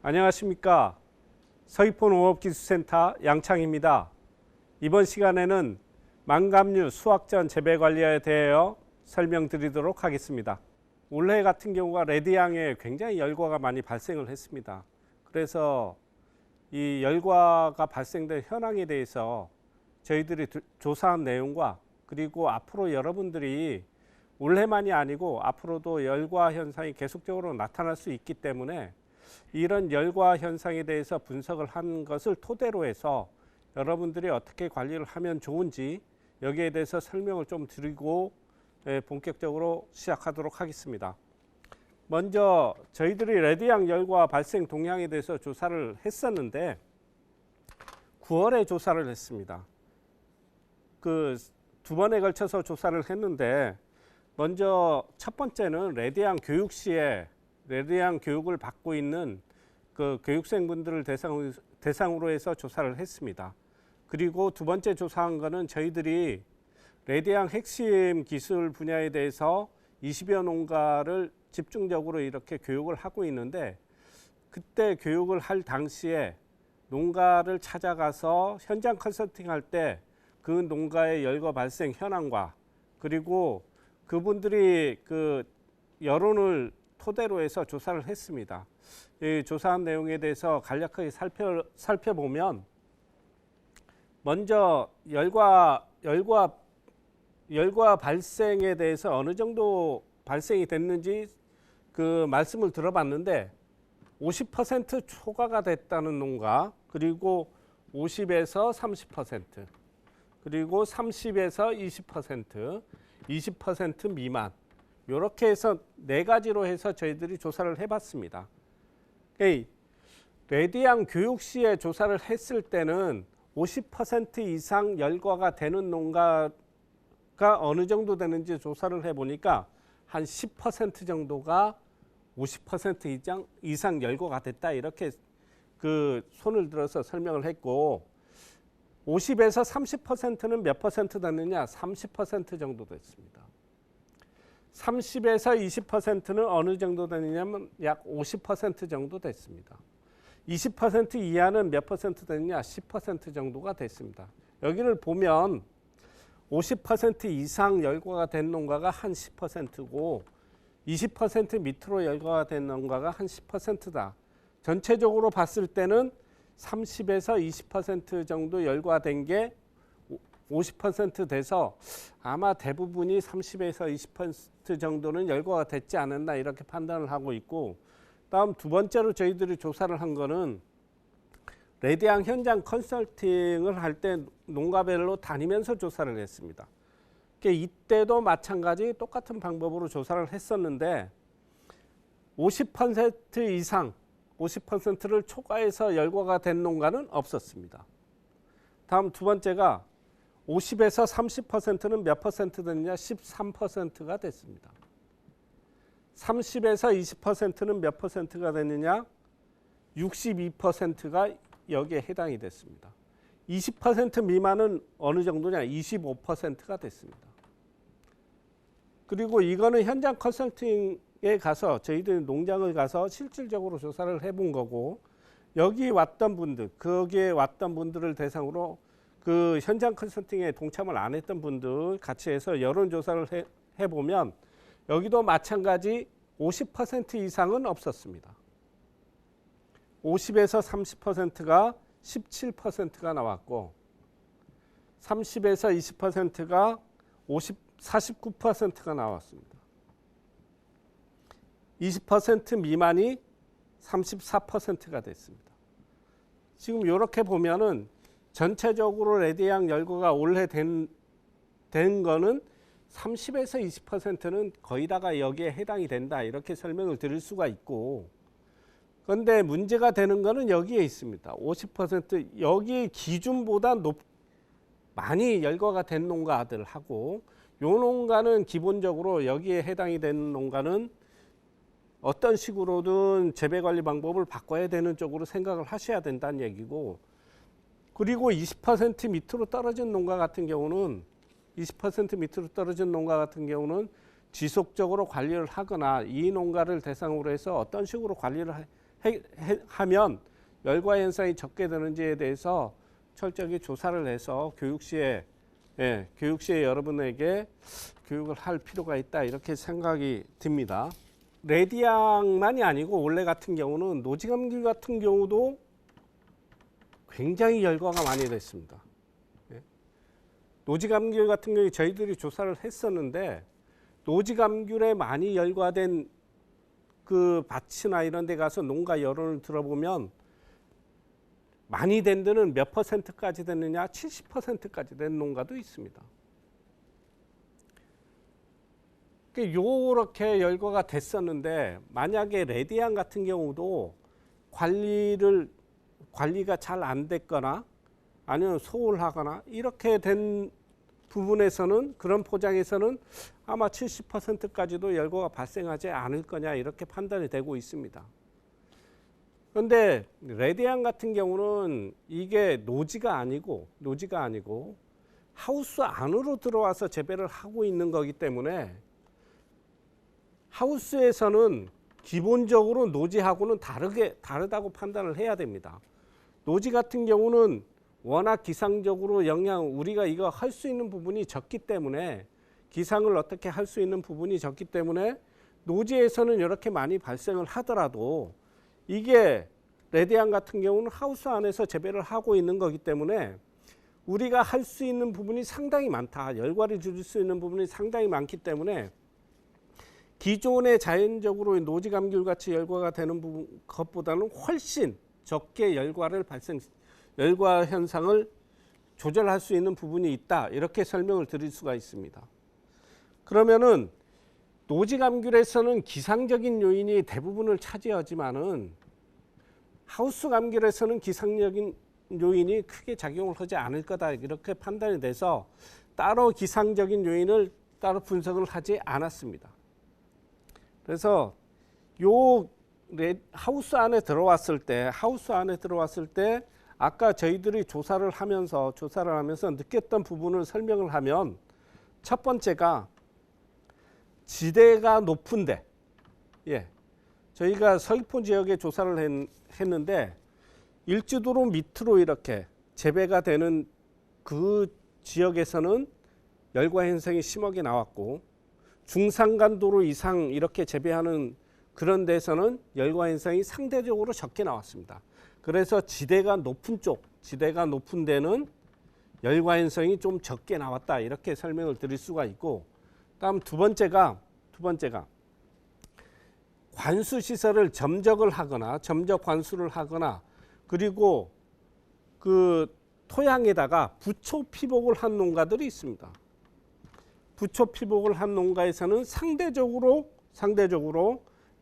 안녕하십니까. 서귀포 농업기술센터 양창입니다. 이번 시간에는 망감류 수확전 재배관리에 대하여 설명드리도록 하겠습니다. 올해 같은 경우가 레드양에 굉장히 열과가 많이 발생을 했습니다. 그래서 이 열과가 발생된 현황에 대해서 저희들이 조사한 내용과 그리고 앞으로 여러분들이 올해만이 아니고 앞으로도 열과 현상이 계속적으로 나타날 수 있기 때문에 이런 열과 현상에 대해서 분석을 한 것을 토대로 해서 여러분들이 어떻게 관리를 하면 좋은지 여기에 대해서 설명을 좀 드리고 본격적으로 시작하도록 하겠습니다. 먼저 저희들이 레드양 열과 발생 동향에 대해서 조사를 했었는데 9월에 조사를 했습니다. 그 두 번에 걸쳐서 조사를 했는데 먼저 첫 번째는 레드양 교육 시에 레드양 교육을 받고 있는 그 교육생분들을 대상으로 해서 조사를 했습니다. 그리고 두 번째 조사한 거는 저희들이 레드양 핵심 기술 분야에 대해서 20여 농가를 집중적으로 이렇게 교육을 하고 있는데 그때 교육을 할 당시에 농가를 찾아가서 현장 컨설팅 할 때 그 농가의 열과 발생 현황과 그리고 그분들이 그 여론을 토대로 해서 조사를 했습니다. 이 조사한 내용에 대해서 간략하게 살펴보면 먼저 열과 발생에 대해서 어느 정도 발생이 됐는지 그 말씀을 들어봤는데 50% 초과가 됐다는 농가, 그리고 50에서 30%, 그리고 30에서 20%, 20% 미만, 이렇게 해서 네 가지로 해서 저희들이 조사를 해봤습니다. 레드양 교육 시에 조사를 했을 때는 50% 이상 열과가 되는 농가가 어느 정도 되는지 조사를 해보니까 한 10% 정도가 50% 이상 열과가 됐다, 이렇게 그 손을 들어서 설명을 했고, 50에서 30%는 몇 퍼센트 됐느냐? 30% 정도 됐습니다. 30에서 20%는 어느 정도 되느냐면 약 50% 정도 됐습니다. 20% 이하는 몇 퍼센트 되느냐? 10% 정도가 됐습니다. 여기를 보면 50% 이상 열과가 된 농가가 한 10%고 20% 밑으로 열과가 된 농가가 한 10%다. 전체적으로 봤을 때는 30에서 20% 정도 열과된 게 50% 돼서 아마 대부분이 30에서 20% 정도는 열과가 됐지 않았나, 이렇게 판단을 하고 있고, 다음 두 번째로 저희들이 조사를 한 거는 레드양 현장 컨설팅을 할 때 농가별로 다니면서 조사를 했습니다. 이때도 마찬가지 똑같은 방법으로 조사를 했었는데 50% 이상, 50%를 초과해서 열과가 된 농가는 없었습니다. 다음 두 번째가 50에서 30%는 몇 퍼센트 됐느냐? 13%가 됐습니다. 30에서 20%는 몇 퍼센트가 됐느냐? 62%가 여기에 해당이 됐습니다. 20% 미만은 어느 정도냐? 25%가 됐습니다. 그리고 이거는 현장 컨설팅에 가서 저희들이 농장을 가서 실질적으로 조사를 해본 거고, 여기 왔던 분들, 거기에 왔던 분들을 대상으로 그 현장 컨설팅에 동참을 안 했던 분들 같이 해서 여론조사를 해보면 여기도 마찬가지 50% 이상은 없었습니다. 50에서 30%가 17%가 나왔고 30에서 20%가 49%가 나왔습니다. 20% 미만이 34%가 됐습니다. 지금 이렇게 보면은 전체적으로 레드양 열과가 올해 된 거는 30에서 20%는 거의 다가 여기에 해당이 된다, 이렇게 설명을 드릴 수가 있고, 그런데 문제가 되는 거는 여기에 있습니다. 50% 여기 기준보다 많이 열과가 된 농가들하고, 요 농가는 기본적으로 여기에 해당이 되는 농가는 어떤 식으로든 재배관리 방법을 바꿔야 되는 쪽으로 생각을 하셔야 된다는 얘기고, 그리고 20% 밑으로 떨어진 농가 같은 경우는 20% 밑으로 떨어진 농가 같은 경우는 지속적으로 관리를 하거나 이 농가를 대상으로 해서 어떤 식으로 관리를 하면 열과 현상이 적게 되는지에 대해서 철저하게 조사를 해서 교육시에 여러분에게 교육을 할 필요가 있다 이렇게 생각이 듭니다. 레디앙만이 아니고 원래 같은 경우는 노지감귤 같은 경우도 굉장히 열과가 많이 됐습니다. 노지감귤 같은 경우에 저희들이 조사를 했었는데 노지감귤에 많이 열과된 그 밭이나 이런 데 가서 농가 여론을 들어보면 많이 된 데는 몇 %까지 됐느냐 70%까지 된 농가도 있습니다. 요렇게 열과가 됐었는데 만약에 레디앙 같은 경우도 관리가 잘 안 됐거나 아니면 소홀하거나 이렇게 된 부분에서는 그런 포장에서는 아마 70%까지도 열과가 발생하지 않을 거냐 이렇게 판단이 되고 있습니다. 그런데 레디앙 같은 경우는 이게 노지가 아니고 하우스 안으로 들어와서 재배를 하고 있는 거기 때문에 하우스에서는 기본적으로 노지하고는 다르다고 판단을 해야 됩니다. 노지 같은 경우는 워낙 기상적으로 우리가 이거 할 수 있는 부분이 적기 때문에 기상을 어떻게 할 수 있는 부분이 적기 때문에 노지에서는 이렇게 많이 발생을 하더라도 이게 레디앙 같은 경우는 하우스 안에서 재배를 하고 있는 거기 때문에 우리가 할 수 있는 부분이 상당히 많다. 열과를 줄일 수 있는 부분이 상당히 많기 때문에 기존에 자연적으로 노지감귤 같이 열과가 되는 것보다는 훨씬 적게 열과 현상을 조절할 수 있는 부분이 있다. 이렇게 설명을 드릴 수가 있습니다. 그러면은 노지감귤에서는 기상적인 요인이 대부분을 차지하지만은 하우스 감귤에서는 기상적인 요인이 크게 작용을 하지 않을 거다. 이렇게 판단이 돼서 따로 기상적인 요인을 따로 분석을 하지 않았습니다. 그래서 요 하우스 안에 들어왔을 때 아까 저희들이 조사를 하면서 느꼈던 부분을 설명을 하면 첫 번째가 지대가 높은데 저희가 서귀포 지역에 조사를 했는데 일지도로 밑으로 이렇게 재배가 되는 그 지역에서는 열과 현상이 심하게 나왔고 중산간도로 이상 이렇게 재배하는 그런 데서는 열과 현상이 상대적으로 적게 나왔습니다. 그래서 지대가 높은 데는 열과 현상이 좀 적게 나왔다. 이렇게 설명을 드릴 수가 있고, 다음 두 번째가 관수 시설을 점적 관수를 하거나 그리고 그 토양에다가 부초 피복을 한 농가들이 있습니다. 부초 피복을 한 농가에서는 상대적으로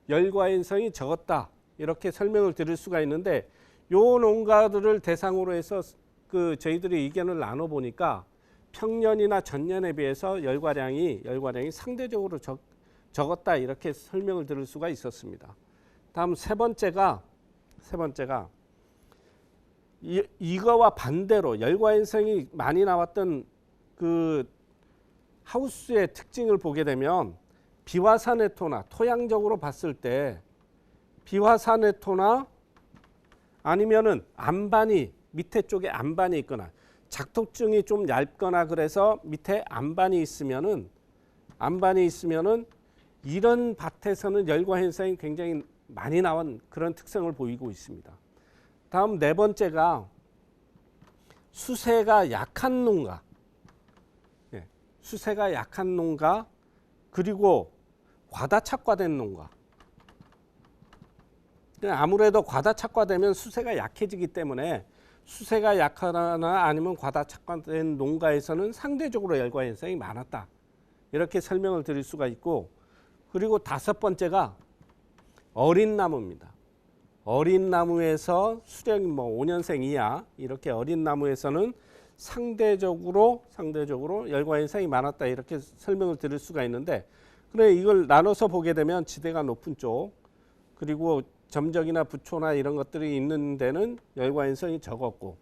열과 현상이 적었다. 이렇게 설명을 드릴 수가 있는데 요 농가들을 대상으로 해서 저희들이 의견을 나눠 보니까 평년이나 전년에 비해서 열과량이 상대적으로 적었다. 이렇게 설명을 드릴 수가 있었습니다. 다음 세 번째가 이거와 반대로 열과 현상이 많이 나왔던 그 하우스의 특징을 보게 되면 비화산의 토나 토양적으로 봤을 때 비화산의 토나 아니면은 밑에 쪽에 안반이 있거나 작토층이 좀 얇거나 그래서 밑에 안반이 있으면은 이런 밭에서는 열과 현상이 굉장히 많이 나온 그런 특성을 보이고 있습니다. 다음 네 번째가 수세가 약한 농가 그리고 과다착과된 농가. 아무래도 과다착과되면 수세가 약해지기 때문에 수세가 약하거나 아니면 과다착과된 농가에서는 상대적으로 열과 현상이 많았다. 이렇게 설명을 드릴 수가 있고, 그리고 다섯 번째가 어린 나무입니다. 어린 나무에서 수령이 5년생 이하 이렇게 어린 나무에서는 상대적으로 열과 현상이 많았다. 이렇게 설명을 드릴 수가 있는데, 그래 이걸 나눠서 보게 되면 지대가 높은 쪽 그리고 점적이나 부초나 이런 것들이 있는 데는 열과 현상이 적었고,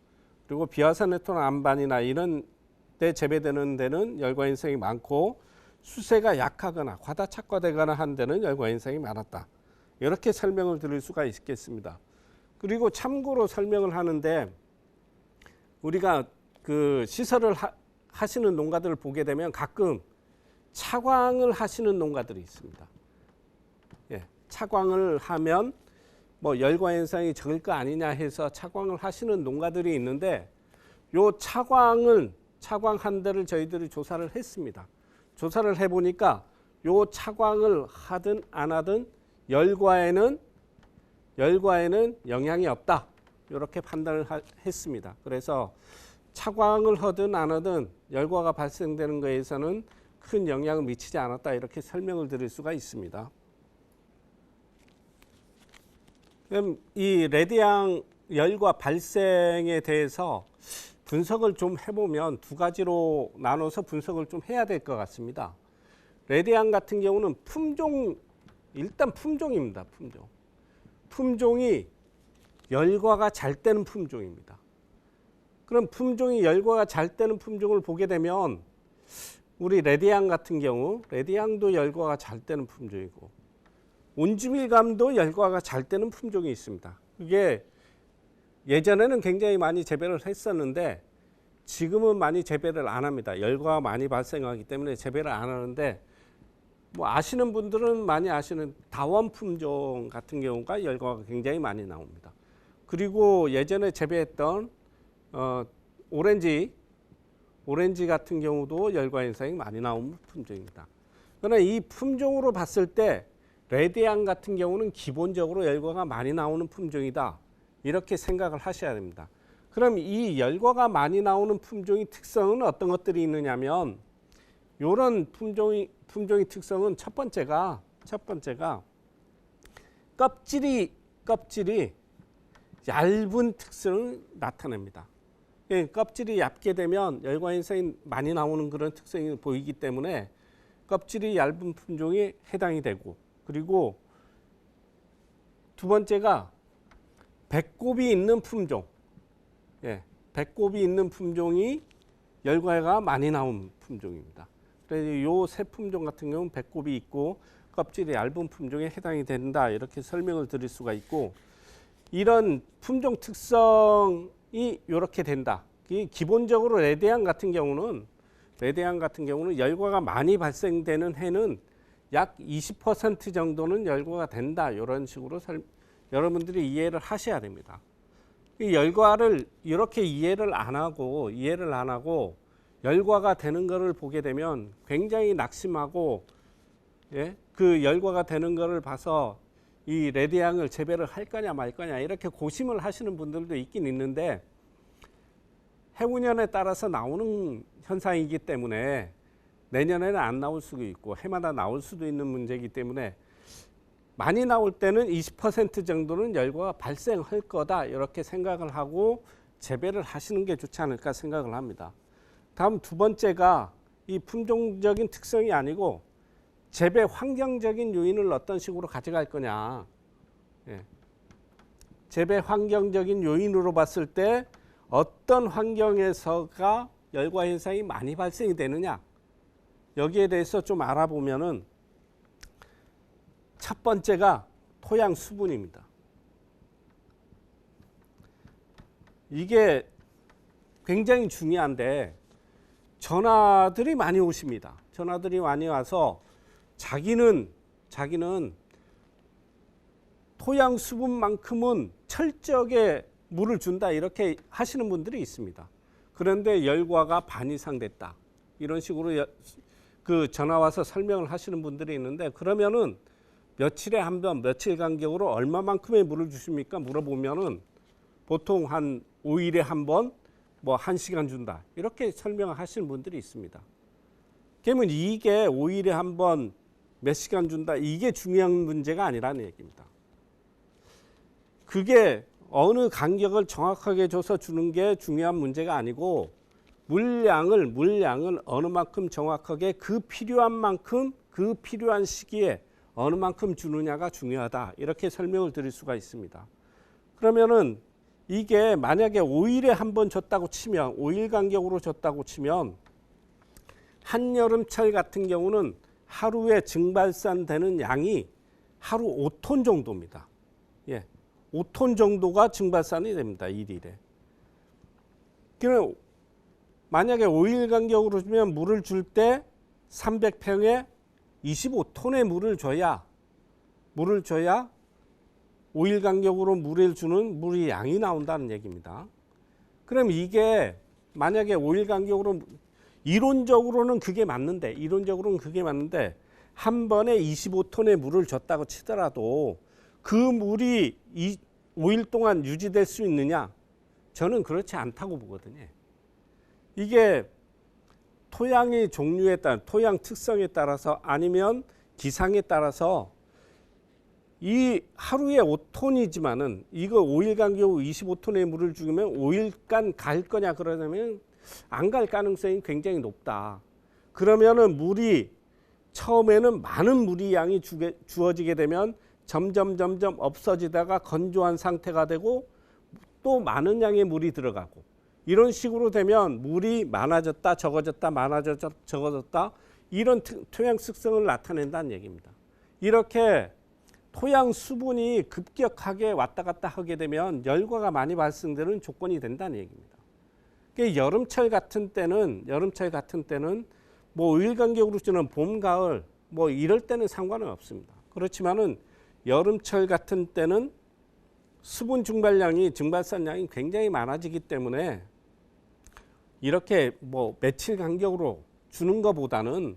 그리고 비화산의 토나 안반이나 이런 데 재배되는 데는 열과 현상이 많고 수세가 약하거나 과다착과되거나 한 데는 열과 현상이 많았다. 이렇게 설명을 드릴 수가 있겠습니다. 그리고 참고로 설명을 하는데 우리가 그 시설을 하시는 농가들을 보게 되면 가끔 차광을 하시는 농가들이 있습니다. 예, 차광을 하면 뭐 열과 현상이 적을 거 아니냐 해서 차광을 하시는 농가들이 있는데 요 차광한 데를 저희들이 조사를 했습니다. 조사를 해보니까 요 차광을 하든 안 하든 열과에는 영향이 없다. 이렇게 판단을 했습니다. 그래서 차광을 하든 안 하든 열과가 발생되는 것에서는 큰 영향을 미치지 않았다. 이렇게 설명을 드릴 수가 있습니다. 그럼 이 레드양 열과 발생에 대해서 분석을 좀 해보면 두 가지로 나눠서 분석을 좀 해야 될 것 같습니다. 레드양 같은 경우는 일단 품종입니다. 품종이 열과가 잘 되는 품종입니다. 그럼 품종이 열과가 잘 되는 품종을 보게 되면 우리 레드양 같은 경우 레드양도 열과가 잘 되는 품종이고 온주밀감도 열과가 잘 되는 품종이 있습니다. 그게 예전에는 굉장히 많이 재배를 했었는데 지금은 많이 재배를 안 합니다. 열과가 많이 발생하기 때문에 재배를 안 하는데 뭐 아시는 분들은 많이 아시는 다원 품종 같은 경우가 열과가 굉장히 많이 나옵니다. 그리고 예전에 재배했던 오렌지 같은 경우도 열과 현상이 많이 나오는 품종입니다. 그러나 이 품종으로 봤을 때 레드양 같은 경우는 기본적으로 열과가 많이 나오는 품종이다. 이렇게 생각을 하셔야 됩니다. 그럼 이 열과가 많이 나오는 품종의 특성은 어떤 것들이 있느냐면 이런 품종의 특성은 첫 번째가 껍질이 얇은 특성을 나타냅니다. 껍질이 얇게 되면 열과 현상이 많이 나오는 그런 특성이 보이기 때문에 껍질이 얇은 품종에 해당이 되고 그리고 두 번째가 배꼽이 있는 품종. 배꼽이 있는 품종이 열과가 많이 나온 품종입니다. 그래서 요 세 품종 같은 경우는 배꼽이 있고 껍질이 얇은 품종에 해당이 된다. 이렇게 설명을 드릴 수가 있고 이런 품종 특성이 이렇게 된다. 기본적으로 레드양 같은 경우는 열과가 많이 발생되는 해는 약 20% 정도는 열과가 된다. 이런 식으로 여러분들이 이해를 하셔야 됩니다. 이 열과를 이렇게 이해를 안 하고 열과가 되는 것을 보게 되면 굉장히 낙심하고 그 열과가 되는 것을 봐서 이 레드양을 재배를 할 거냐 말 거냐 이렇게 고심을 하시는 분들도 있긴 있는데 해운년에 따라서 나오는 현상이기 때문에 내년에는 안 나올 수도 있고 해마다 나올 수도 있는 문제이기 때문에 많이 나올 때는 20% 정도는 열과가 발생할 거다 이렇게 생각을 하고 재배를 하시는 게 좋지 않을까 생각을 합니다. 다음 두 번째가 이 품종적인 특성이 아니고 재배 환경적인 요인을 어떤 식으로 가져갈 거냐. 재배 환경적인 요인으로 봤을 때 어떤 환경에서가 열과 현상이 많이 발생이 되느냐. 여기에 대해서 좀 알아보면은 첫 번째가 토양 수분입니다. 이게 굉장히 중요한데 전화들이 많이 오십니다. 전화들이 많이 와서 자기는 토양 수분만큼은 철저하게 물을 준다 이렇게 하시는 분들이 있습니다. 그런데 열과가 반 이상 됐다. 이런 식으로 그 전화 와서 설명을 하시는 분들이 있는데 그러면은 며칠에 한 번, 며칠 간격으로 얼마만큼의 물을 주십니까? 물어보면은 보통 한 5일에 한 번, 뭐 1시간 준다. 이렇게 설명을 하시는 분들이 있습니다. 그러면 이게 5일에 한 번 몇 시간 준다. 이게 중요한 문제가 아니라는 얘기입니다. 그게 어느 간격을 정확하게 줘서 주는 게 중요한 문제가 아니고 물량을 어느 만큼 정확하게 그 필요한 만큼 그 필요한 시기에 어느 만큼 주느냐가 중요하다. 이렇게 설명을 드릴 수가 있습니다. 그러면은 이게 만약에 5일에 한 번 줬다고 치면 5일 간격으로 줬다고 치면 한여름철 같은 경우는 하루에 증발산되는 양이 하루 5톤 정도입니다. 예, 5톤 정도가 증발산이 됩니다. 1일에. 그럼 만약에 5일 간격으로 주면 물을 줄 때 300평에 25톤의 물을 줘야 5일 간격으로 물을 주는 물의 양이 나온다는 얘기입니다. 그럼 이게 만약에 5일 간격으로 이론적으로는 그게 맞는데 한 번에 25톤의 물을 줬다고 치더라도 그 물이 5일 동안 유지될 수 있느냐? 저는 그렇지 않다고 보거든요. 이게 토양의 종류에 따라, 토양 특성에 따라서 아니면 기상에 따라서 이 하루에 5톤이지만은 이거 5일 간격으로 25톤의 물을 주면 5일간 갈 거냐 그러냐면 안 갈 가능성이 굉장히 높다. 그러면은 물이 처음에는 많은 물의 양이 주어지게 되면 점점 없어지다가 건조한 상태가 되고 또 많은 양의 물이 들어가고 이런 식으로 되면 물이 많아졌다 적어졌다 많아졌다 적어졌다 이런 토양 특성을 나타낸다는 얘기입니다. 이렇게 토양 수분이 급격하게 왔다 갔다 하게 되면 열과가 많이 발생되는 조건이 된다는 얘기입니다. 여름철 같은 때는 뭐 5일 간격으로 주는 봄, 가을 뭐 이럴 때는 상관은 없습니다. 그렇지만은 여름철 같은 때는 수분 증발산량이 굉장히 많아지기 때문에 이렇게 뭐 며칠 간격으로 주는 것보다는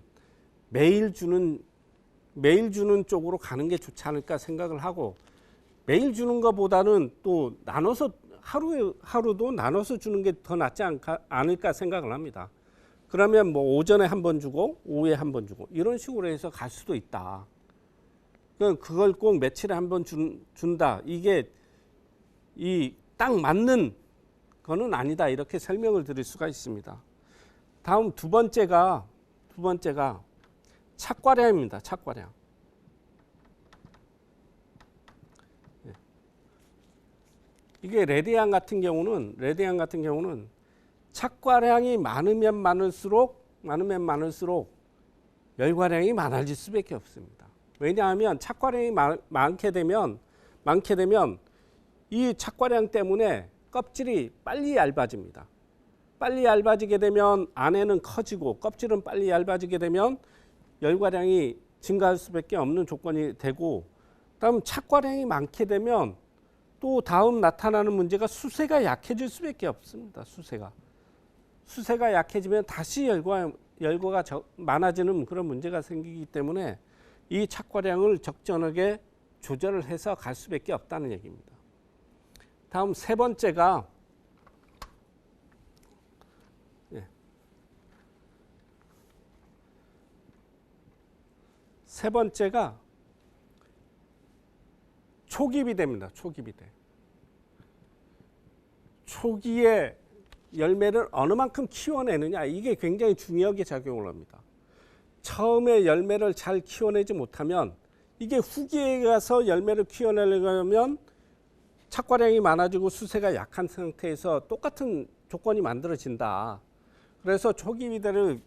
매일 주는 쪽으로 가는 게 좋지 않을까 생각을 하고 매일 주는 것보다는 또 나눠서 하루도 나눠서 주는 게 더 낫지 않을까 생각을 합니다. 그러면 뭐 오전에 한 번 주고 오후에 한 번 주고 이런 식으로 해서 갈 수도 있다. 그걸 꼭 며칠에 한 번 준다. 이게 이 딱 맞는 거는 아니다. 이렇게 설명을 드릴 수가 있습니다. 다음 두 번째가 착과량입니다. 착과량. 이게 레드양 같은 경우는 착과량이 많으면 많을수록 열과량이 많아질 수밖에 없습니다. 왜냐하면 착과량이 많게 되면 이 착과량 때문에 껍질이 빨리 얇아집니다. 빨리 얇아지게 되면 안에는 커지고 껍질은 빨리 얇아지게 되면 열과량이 증가할 수밖에 없는 조건이 되고 다음 착과량이 많게 되면 또 다음 나타나는 문제가 수세가 약해질 수밖에 없습니다. 수세가 약해지면 다시 열과가 많아지는 그런 문제가 생기기 때문에 이 착과량을 적절하게 조절을 해서 갈 수밖에 없다는 얘기입니다. 다음 세 번째가 초기비대입니다. 초기비대. 초기에 열매를 어느 만큼 키워내느냐 이게 굉장히 중요하게 작용을 합니다. 처음에 열매를 잘 키워내지 못하면 이게 후기에 가서 열매를 키워내려면 착과량이 많아지고 수세가 약한 상태에서 똑같은 조건이 만들어진다. 그래서 초기 비대를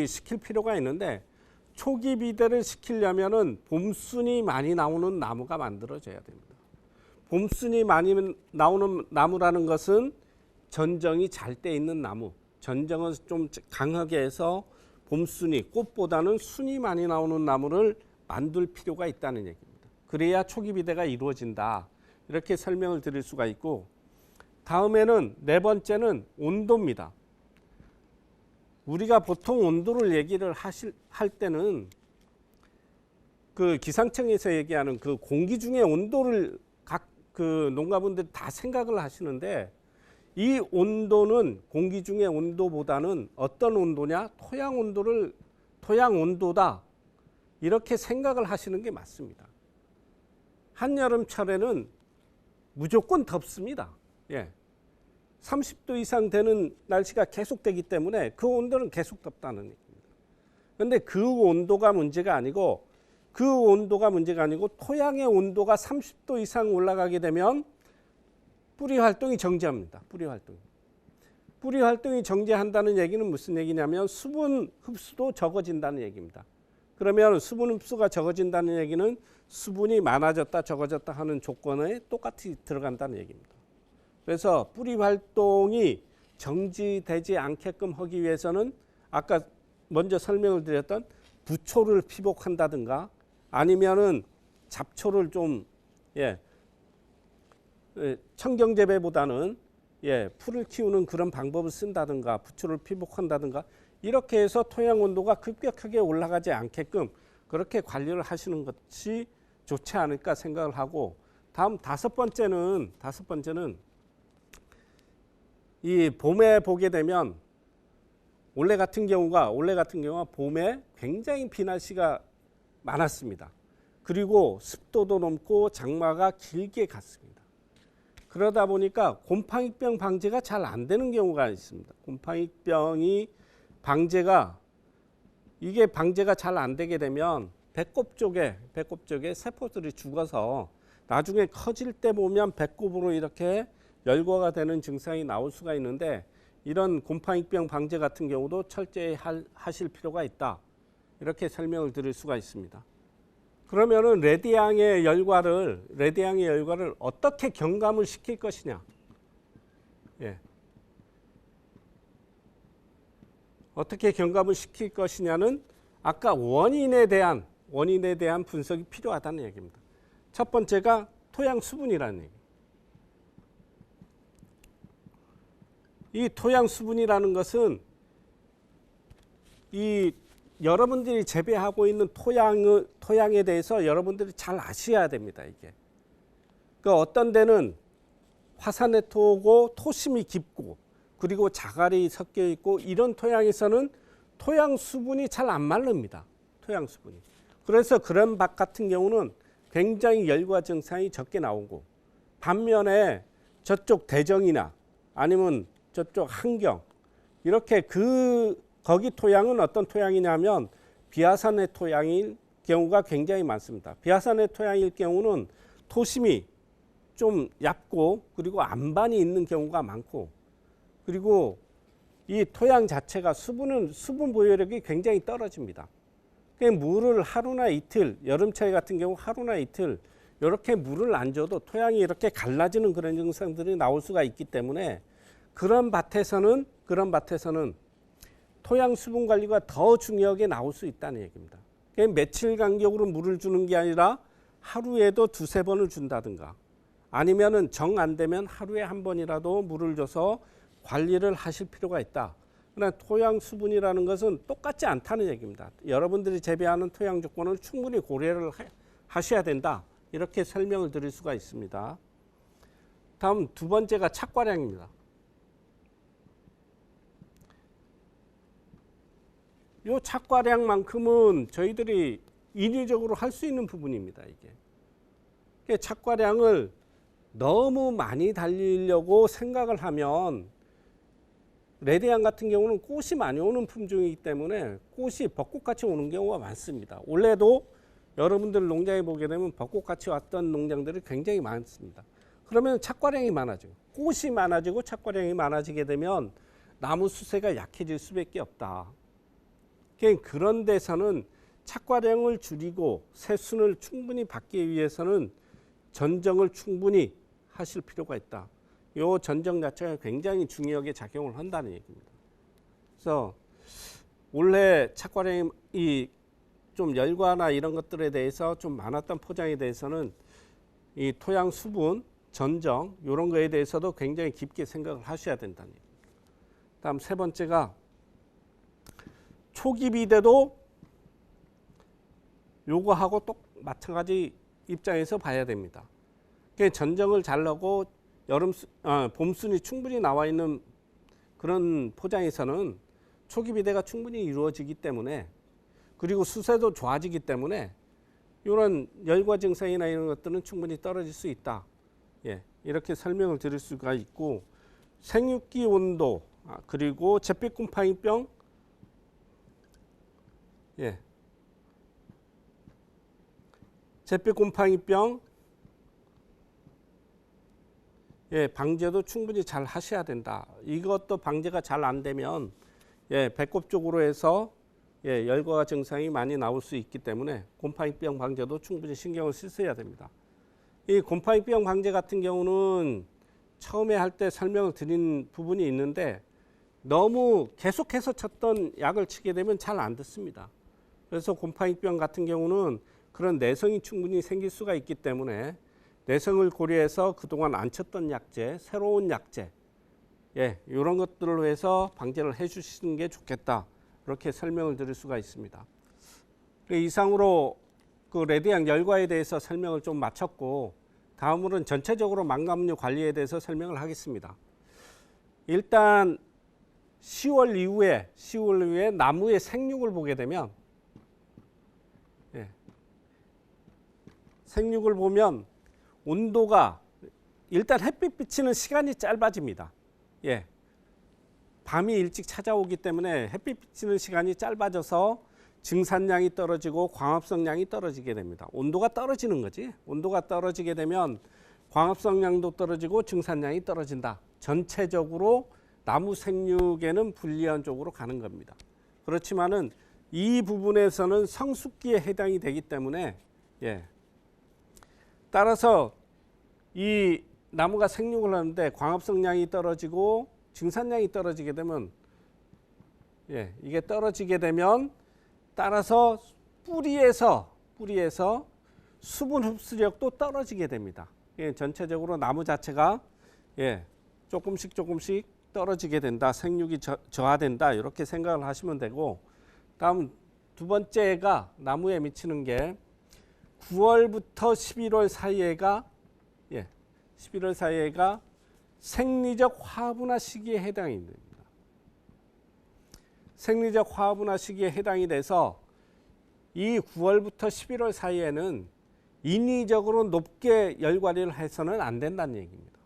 시킬 필요가 있는데 초기 비대를 시키려면은 봄순이 많이 나오는 나무가 만들어져야 됩니다. 봄순이 많이 나오는 나무라는 것은 전정이 잘 돼 있는 나무. 전정을 좀 강하게 해서 봄순이 꽃보다는 순이 많이 나오는 나무를 만들 필요가 있다는 얘기입니다. 그래야 초기 비대가 이루어진다. 이렇게 설명을 드릴 수가 있고 다음에는 네 번째는 온도입니다. 우리가 보통 온도를 얘기를 할 때는 그 기상청에서 얘기하는 그 공기 중의 온도를 각 그 농가분들이 다 생각을 하시는데 이 온도는 공기 중의 온도보다는 어떤 온도냐? 토양 온도다. 이렇게 생각을 하시는 게 맞습니다. 한여름철에는 무조건 덥습니다. 30도 이상 되는 날씨가 계속되기 때문에 그 온도는 계속 덥다는 얘기입니다. 그런데 그 온도가 문제가 아니고 토양의 온도가 30도 이상 올라가게 되면 뿌리 활동이 정지합니다. 뿌리 활동이 정지한다는 얘기는 무슨 얘기냐면 수분 흡수도 적어진다는 얘기입니다. 그러면 수분 흡수가 적어진다는 얘기는 수분이 많아졌다 적어졌다 하는 조건에 똑같이 들어간다는 얘기입니다. 그래서 뿌리 활동이 정지되지 않게끔 하기 위해서는 아까 먼저 설명을 드렸던 부초를 피복한다든가 아니면은 잡초를 좀 청경재배보다는 풀을 키우는 그런 방법을 쓴다든가 부초를 피복한다든가 이렇게 해서 토양 온도가 급격하게 올라가지 않게끔 그렇게 관리를 하시는 것이 좋지 않을까 생각을 하고, 다음 다섯 번째는 이 봄에 보게 되면 올해 같은 경우가 봄에 굉장히 비 날씨가 많았습니다. 그리고 습도도 높고 장마가 길게 갔습니다. 그러다 보니까 곰팡이병 방제가 잘 안 되는 경우가 있습니다. 곰팡이병이 방제가 잘 안 되게 되면 배꼽 쪽에 세포들이 죽어서 나중에 커질 때 보면 배꼽으로 이렇게 열과가 되는 증상이 나올 수가 있는데, 이런 곰팡이병 방제 같은 경우도 철저히 하실 필요가 있다. 이렇게 설명을 드릴 수가 있습니다. 그러면은 레드향의 열과를 어떻게 경감을 시킬 것이냐? 어떻게 경감을 시킬 것이냐는 아까 원인에 대한 분석이 필요하다는 얘기입니다. 첫 번째가 토양 수분이라는 얘기. 이 토양 수분이라는 것은 이 여러분들이 재배하고 있는 토양에 대해서 여러분들이 잘 아셔야 됩니다. 이게. 그러니까 어떤 데는 화산의 토고 토심이 깊고 그리고 자갈이 섞여 있고 이런 토양에서는 토양 수분이 잘 안 마릅니다. 토양 수분이. 그래서 그런 밭 같은 경우는 굉장히 열과 증상이 적게 나오고, 반면에 저쪽 대정이나 아니면 저쪽 한경 이렇게 거기 토양은 어떤 토양이냐면 비화산의 토양일 경우가 굉장히 많습니다. 비화산의 토양일 경우는 토심이 좀 얇고 그리고 안반이 있는 경우가 많고, 그리고 이 토양 자체가 수분 보유력이 굉장히 떨어집니다. 물을 하루나 이틀, 여름철 같은 경우 하루나 이틀 이렇게 물을 안 줘도 토양이 이렇게 갈라지는 그런 증상들이 나올 수가 있기 때문에 그런 밭에서는 토양 수분 관리가 더 중요하게 나올 수 있다는 얘기입니다. 며칠 간격으로 물을 주는 게 아니라 하루에도 두세 번을 준다든가, 아니면은 정 안 되면 하루에 한 번이라도 물을 줘서 관리를 하실 필요가 있다. 그러나 토양 수분이라는 것은 똑같지 않다는 얘기입니다. 여러분들이 재배하는 토양 조건을 충분히 고려를 하셔야 된다. 이렇게 설명을 드릴 수가 있습니다. 다음 두 번째가 착과량입니다. 이 착과량만큼은 저희들이 인위적으로 할 수 있는 부분입니다. 이게 착과량을 너무 많이 달리려고 생각을 하면, 레드향 같은 경우는 꽃이 많이 오는 품종이기 때문에 꽃이 벚꽃같이 오는 경우가 많습니다. 올해도 여러분들 농장에 보게 되면 벚꽃같이 왔던 농장들이 굉장히 많습니다. 그러면 착과량이 많아지고, 꽃이 많아지고 착과량이 많아지게 되면 나무 수세가 약해질 수밖에 없다. 그런 데서는 착과량을 줄이고 새순을 충분히 받기 위해서는 전정을 충분히 하실 필요가 있다. 이 전정 자체가 굉장히 중요하게 작용을 한다는 얘기입니다. 그래서 올해 착과량이 좀 열과나 이런 것들에 대해서 좀 많았던 포장에 대해서는 이 토양 수분, 전정 이런 거에 대해서도 굉장히 깊게 생각을 하셔야 된다는 얘기입니다. 다음 세 번째가 초기 비대도 요거하고 또 마찬가지 입장에서 봐야 됩니다. 전정을 잘 넣고 봄순이 충분히 나와 있는 그런 포장에서는 초기 비대가 충분히 이루어지기 때문에, 그리고 수세도 좋아지기 때문에 이런 열과 증상이나 이런 것들은 충분히 떨어질 수 있다. 이렇게 설명을 드릴 수가 있고, 생육기 온도 그리고 잿빛 곰팡이병 잿빛 곰팡이병 방제도 충분히 잘 하셔야 된다. 이것도 방제가 잘 안 되면 배꼽 쪽으로 해서 열과 증상이 많이 나올 수 있기 때문에 곰팡이병 방제도 충분히 신경을 쓰셔야 됩니다. 이 곰팡이병 방제 같은 경우는 처음에 할 때 설명을 드린 부분이 있는데 너무 계속해서 쳤던 약을 치게 되면 잘 안 듣습니다. 그래서 곰팡이병 같은 경우는 그런 내성이 충분히 생길 수가 있기 때문에 내성을 고려해서 그동안 안 쳤던 약제, 새로운 약제, 이런 것들로 해서 방제를 해 주시는 게 좋겠다. 이렇게 설명을 드릴 수가 있습니다. 이상으로 그 레드양 열과에 대해서 설명을 좀 마쳤고, 다음으로는 전체적으로 망감류 관리에 대해서 설명을 하겠습니다. 일단 10월 이후에 나무의 생육을 보게 되면, 생육을 보면 온도가 일단 햇빛 비치는 시간이 짧아집니다. 밤이 일찍 찾아오기 때문에 햇빛 비치는 시간이 짧아져서 증산량이 떨어지고 광합성량이 떨어지게 됩니다. 온도가 떨어지는 거지. 온도가 떨어지게 되면 광합성량도 떨어지고 증산량이 떨어진다. 전체적으로 나무 생육에는 불리한 쪽으로 가는 겁니다. 그렇지만은 이 부분에서는 성숙기에 해당이 되기 때문에 따라서 이 나무가 생육을 하는데 광합성량이 떨어지고 증산량이 떨어지게 되면 이게 떨어지게 되면 따라서 뿌리에서 수분 흡수력도 떨어지게 됩니다. 전체적으로 나무 자체가 조금씩 떨어지게 된다. 생육이 저하된다. 이렇게 생각을 하시면 되고, 다음 두 번째가 나무에 미치는 게 9월부터 11월 사이에가 생리적 화분화 시기에 해당이 됩니다. 생리적 화분화 시기에 해당이 돼서 이 9월부터 11월 사이에는 인위적으로 높게 열 관리를 해서는 안 된다는 얘기입니다.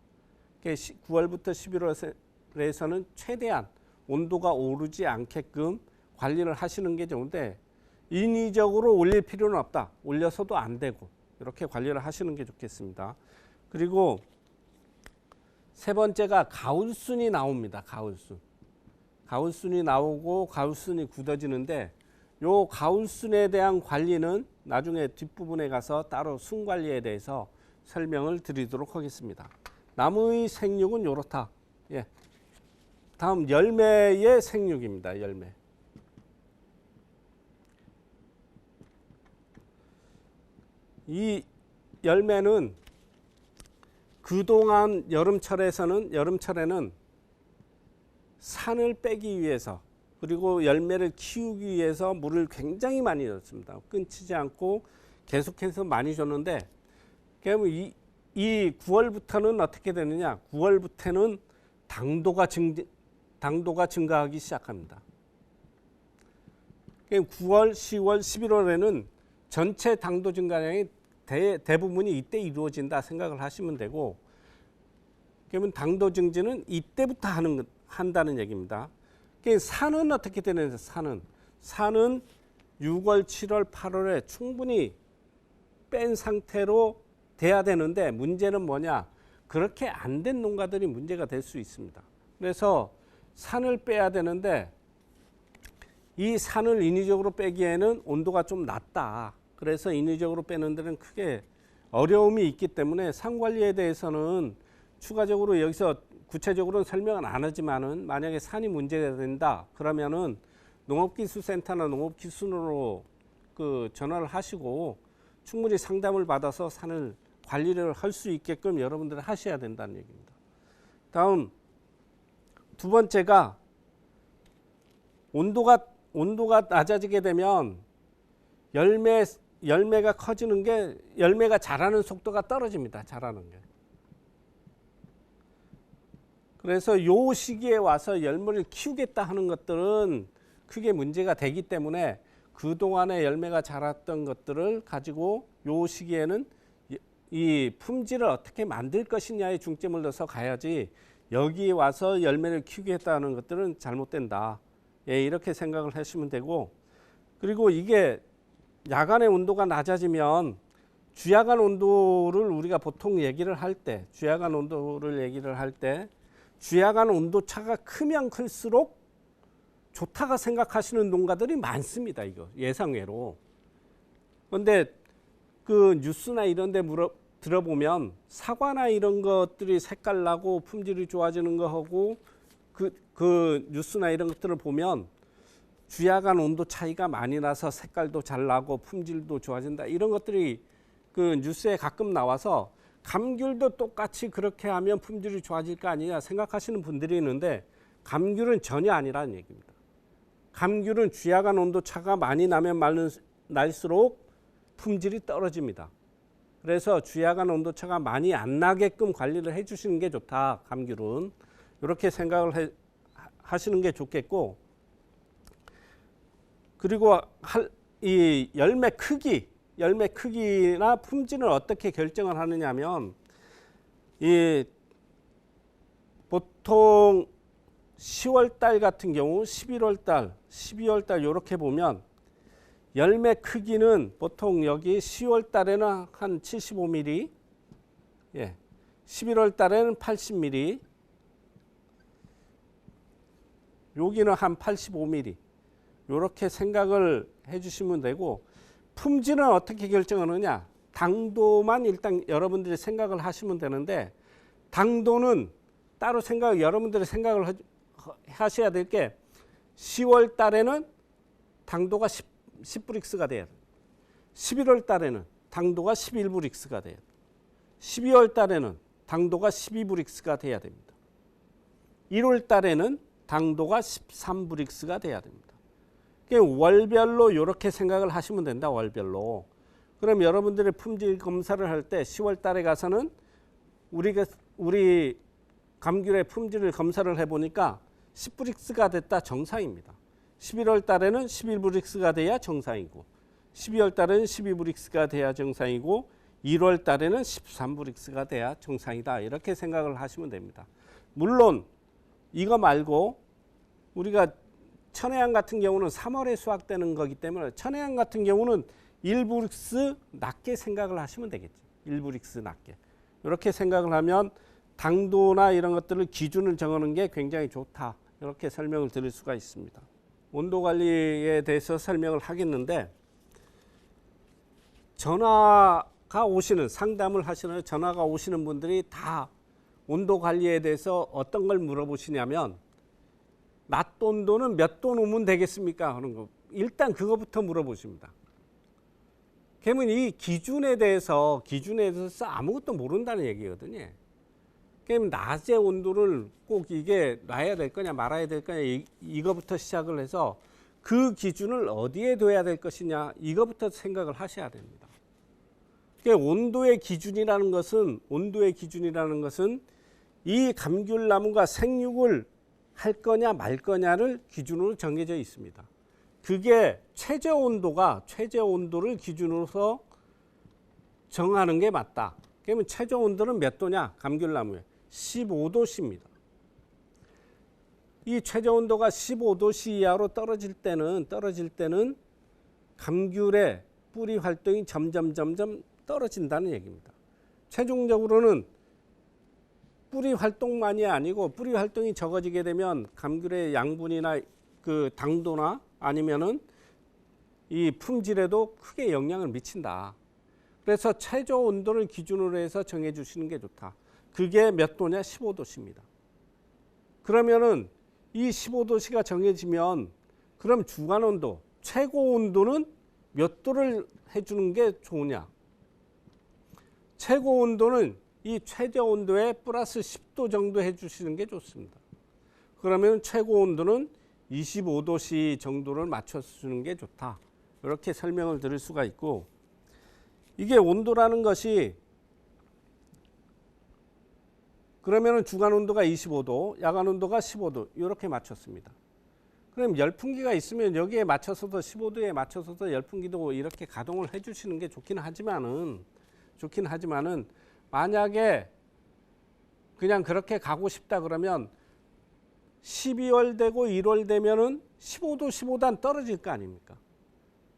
9월부터 11월에서는 최대한 온도가 오르지 않게끔 관리를 하시는 게 좋은데, 인위적으로 올릴 필요는 없다. 올려서도 안 되고 이렇게 관리를 하시는 게 좋겠습니다. 그리고 세 번째가 가울순이 나옵니다. 가울순이 나오고 가울순이 굳어지는데, 요 가울순에 대한 관리는 나중에 뒷부분에 가서 따로 순 관리에 대해서 설명을 드리도록 하겠습니다. 나무의 생육은 요렇다. 다음 열매의 생육입니다. 열매. 이 열매는 그동안 여름철에는 산을 빼기 위해서, 그리고 열매를 키우기 위해서 물을 굉장히 많이 줬습니다. 끊치지 않고 계속해서 많이 줬는데, 그러면 이 9월부터는 어떻게 되느냐? 9월부터는 당도가 증가하기 시작합니다. 9월, 10월, 11월에는 전체 당도 증가량이 대부분이 이때 이루어진다 생각을 하시면 되고, 그러면 당도 증진은 이때부터 한다는 얘기입니다. 산은 어떻게 되느냐? 산은 6월, 7월, 8월에 충분히 뺀 상태로 돼야 되는데, 문제는 뭐냐? 그렇게 안 된 농가들이 문제가 될 수 있습니다. 그래서 산을 빼야 되는데, 이 산을 인위적으로 빼기에는 온도가 좀 낮다. 그래서 인위적으로 빼는 데는 크게 어려움이 있기 때문에 산 관리에 대해서는 추가적으로 여기서 구체적으로는 설명은 안 하지만은, 만약에 산이 문제가 된다 그러면은 농업기술센터나 농업기술으로 그 전화를 하시고 충분히 상담을 받아서 산을 관리를 할 수 있게끔 여러분들은 하셔야 된다는 얘기입니다. 다음 두 번째가 온도가 낮아지게 되면 열매가 커지는 게, 열매가 자라는 속도가 떨어집니다. 자라는 게. 그래서 요 시기에 와서 열매를 키우겠다 하는 것들은 크게 문제가 되기 때문에, 그동안에 열매가 자랐던 것들을 가지고 요 시기에는 이 품질을 어떻게 만들 것이냐에 중점을 둬서 가야지, 여기에 와서 열매를 키우겠다는 것들은 잘못된다. 이렇게 생각을 하시면 되고, 그리고 이게 야간의 온도가 낮아지면 주야간 온도를 우리가 보통 얘기를 할 때, 주야간 온도 차가 크면 클수록 좋다가 생각하시는 농가들이 많습니다. 이거 예상외로. 그런데 그 뉴스나 이런 데 들어보면 사과나 이런 것들이 색깔 나고 품질이 좋아지는 거 하고 그 뉴스나 이런 것들을 보면 주야간 온도 차이가 많이 나서 색깔도 잘 나고 품질도 좋아진다. 이런 것들이 그 뉴스에 가끔 나와서 감귤도 똑같이 그렇게 하면 품질이 좋아질 거 아니냐 생각하시는 분들이 있는데 감귤은 전혀 아니라는 얘기입니다. 감귤은 주야간 온도 차가 많이 나면 날수록 품질이 떨어집니다. 그래서 주야간 온도 차가 많이 안 나게끔 관리를 해 주시는 게 좋다. 감귤은 이렇게 생각을 하시는 게 좋겠고, 그리고 이 열매 크기나 품질을 어떻게 결정을 하느냐 하면 이 보통 10월 달 같은 경우 11월 달, 12월 달 이렇게 보면 열매 크기는 보통 여기 10월 달에는 한 75mm, 11월 달에는 80mm, 여기는 한 85mm 이렇게 생각을 해주시면 되고, 품질은 어떻게 결정하느냐? 당도만 일단 여러분들이 생각을 하시면 되는데, 당도는 따로 여러분들이 생각을 하셔야 될 게 10월 달에는 당도가 10브릭스가 돼야 돼요. 11월 달에는 당도가 11브릭스가 돼야 돼요. 12월 달에는 당도가 12브릭스가 돼야 됩니다. 1월 달에는 당도가 13브릭스가 돼야 됩니다. 월별로 이렇게 생각을 하시면 된다. 월별로. 그럼 여러분들이 품질 검사를 할 때 10월 달에 가서는 우리 감귤의 품질을 검사를 해보니까 10브릭스가 됐다. 정상입니다. 11월 달에는 11브릭스가 돼야 정상이고, 12월 달에는 12브릭스가 돼야 정상이고, 1월 달에는 13브릭스가 돼야 정상이다. 이렇게 생각을 하시면 됩니다. 물론 이거 말고 우리가 천혜향 같은 경우는 3월에 수확되는 거기 때문에 천혜향 같은 경우는 1브릭스 낮게 생각을 하시면 되겠죠. 1브릭스 낮게. 이렇게 생각을 하면 당도나 이런 것들을 기준을 정하는 게 굉장히 좋다. 이렇게 설명을 드릴 수가 있습니다. 온도 관리에 대해서 설명을 하겠는데, 전화가 오시는, 상담을 하시는 전화가 오시는 분들이 다 온도 관리에 대해서 어떤 걸 물어보시냐면, 낮 온도는 몇 도 놓으면 되겠습니까? 하는 거. 일단 그거부터 물어보십니다. 그러면 이 기준에 대해서 아무것도 모른다는 얘기거든요. 그럼 낮의 온도를 꼭 이게 놔야 될 거냐 말아야 될 거냐 이거부터 시작을 해서 그 기준을 어디에 둬야 될 것이냐 이거부터 생각을 하셔야 됩니다. 그러니까 온도의 기준이라는 것은 이 감귤나무가 생육을 할 거냐 말 거냐를 기준으로 정해져 있습니다. 그게 최저 온도를 기준으로서 정하는 게 맞다. 그러면 최저 온도는 몇 도냐? 감귤나무에 15도씨입니다. 이 최저 온도가 15도씨 이하로 떨어질 때는 감귤의 뿌리 활동이 점점 떨어진다는 얘기입니다. 최종적으로는 뿌리 활동만이 아니고 뿌리 활동이 적어지게 되면 감귤의 양분이나 그 당도나 아니면은 이 품질에도 크게 영향을 미친다. 그래서 최저 온도를 기준으로 해서 정해 주시는 게 좋다. 그게 몇 도냐? 15도씨입니다. 그러면은 이 15도씨가 정해지면 그럼 주간 온도, 최고 온도는 몇 도를 해주는 게 좋으냐? 최고 온도는 이 최저 온도에 플러스 10도 정도 해주시는 게 좋습니다. 그러면 최고 온도는 25도씨 정도를 맞춰주는 게 좋다. 이렇게 설명을 드릴 수가 있고, 이게 온도라는 것이 그러면 주간 온도가 25도, 야간 온도가 15도 이렇게 맞췄습니다. 그럼 열풍기가 있으면 여기에 맞춰서도 15도에 맞춰서도 열풍기도 이렇게 가동을 해주시는 게 좋긴 하지만은 만약에 그냥 그렇게 가고 싶다 그러면 12월 되고 1월 되면은 15도, 15단 떨어질 거 아닙니까?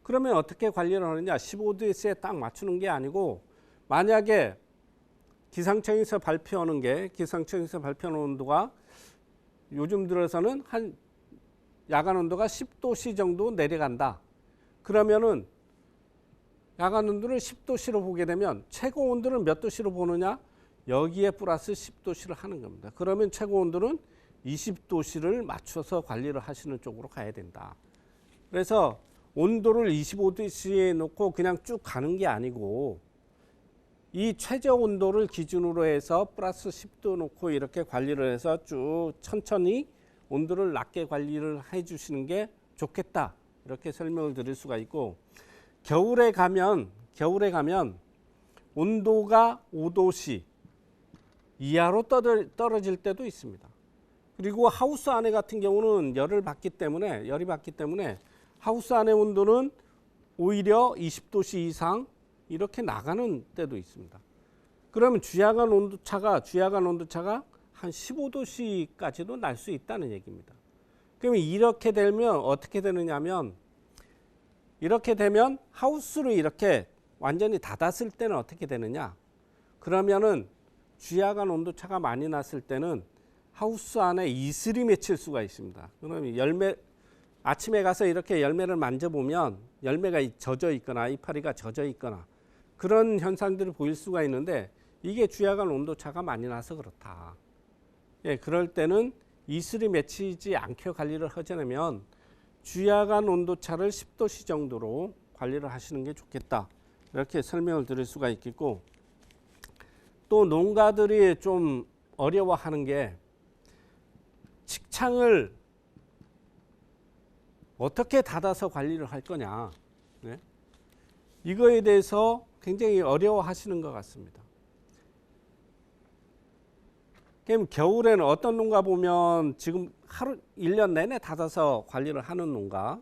그러면 어떻게 관리를 하느냐? 15도에 딱 맞추는 게 아니고, 만약에 기상청에서 발표하는 온도가 요즘 들어서는 한 야간 온도가 10도씨 정도 내려간다. 그러면은 야간 온도를 10도씨로 보게 되면 최고 온도는 몇 도씨로 보느냐? 여기에 플러스 10도씨를 하는 겁니다. 그러면 최고 온도는 20도씨를 맞춰서 관리를 하시는 쪽으로 가야 된다. 그래서 온도를 25도씨에 놓고 그냥 쭉 가는 게 아니고 이 최저 온도를 기준으로 해서 플러스 10도 놓고 이렇게 관리를 해서 쭉 천천히 온도를 낮게 관리를 해 주시는 게 좋겠다. 이렇게 설명을 드릴 수가 있고, 겨울에 가면 온도가 5도씨 이하로 떨어질 때도 있습니다. 그리고 하우스 안에 같은 경우는 열이 받기 때문에 하우스 안의 온도는 오히려 20도씨 이상 이렇게 나가는 때도 있습니다. 그러면 주야간 온도차가 한 15도씨까지도 날 수 있다는 얘기입니다. 그러면 이렇게 되면 어떻게 되느냐면, 이렇게 되면 하우스를 이렇게 완전히 닫았을 때는 어떻게 되느냐? 그러면은 주야간 온도차가 많이 났을 때는 하우스 안에 이슬이 맺힐 수가 있습니다. 그러면 아침에 가서 이렇게 열매를 만져보면 열매가 젖어 있거나 이파리가 젖어 있거나 그런 현상들이 보일 수가 있는데, 이게 주야간 온도차가 많이 나서 그렇다. 예, 그럴 때는 이슬이 맺히지 않게 관리를 하자면 주야간 온도차를 10도씨 정도로 관리를 하시는 게 좋겠다. 이렇게 설명을 드릴 수가 있겠고, 또 농가들이 좀 어려워하는 게 측창을 어떻게 닫아서 관리를 할 거냐. 네? 이거에 대해서 굉장히 어려워하시는 것 같습니다. 그럼 겨울에는 어떤 농가 보면 지금 하루 1년 내내 닫아서 관리를 하는 농가,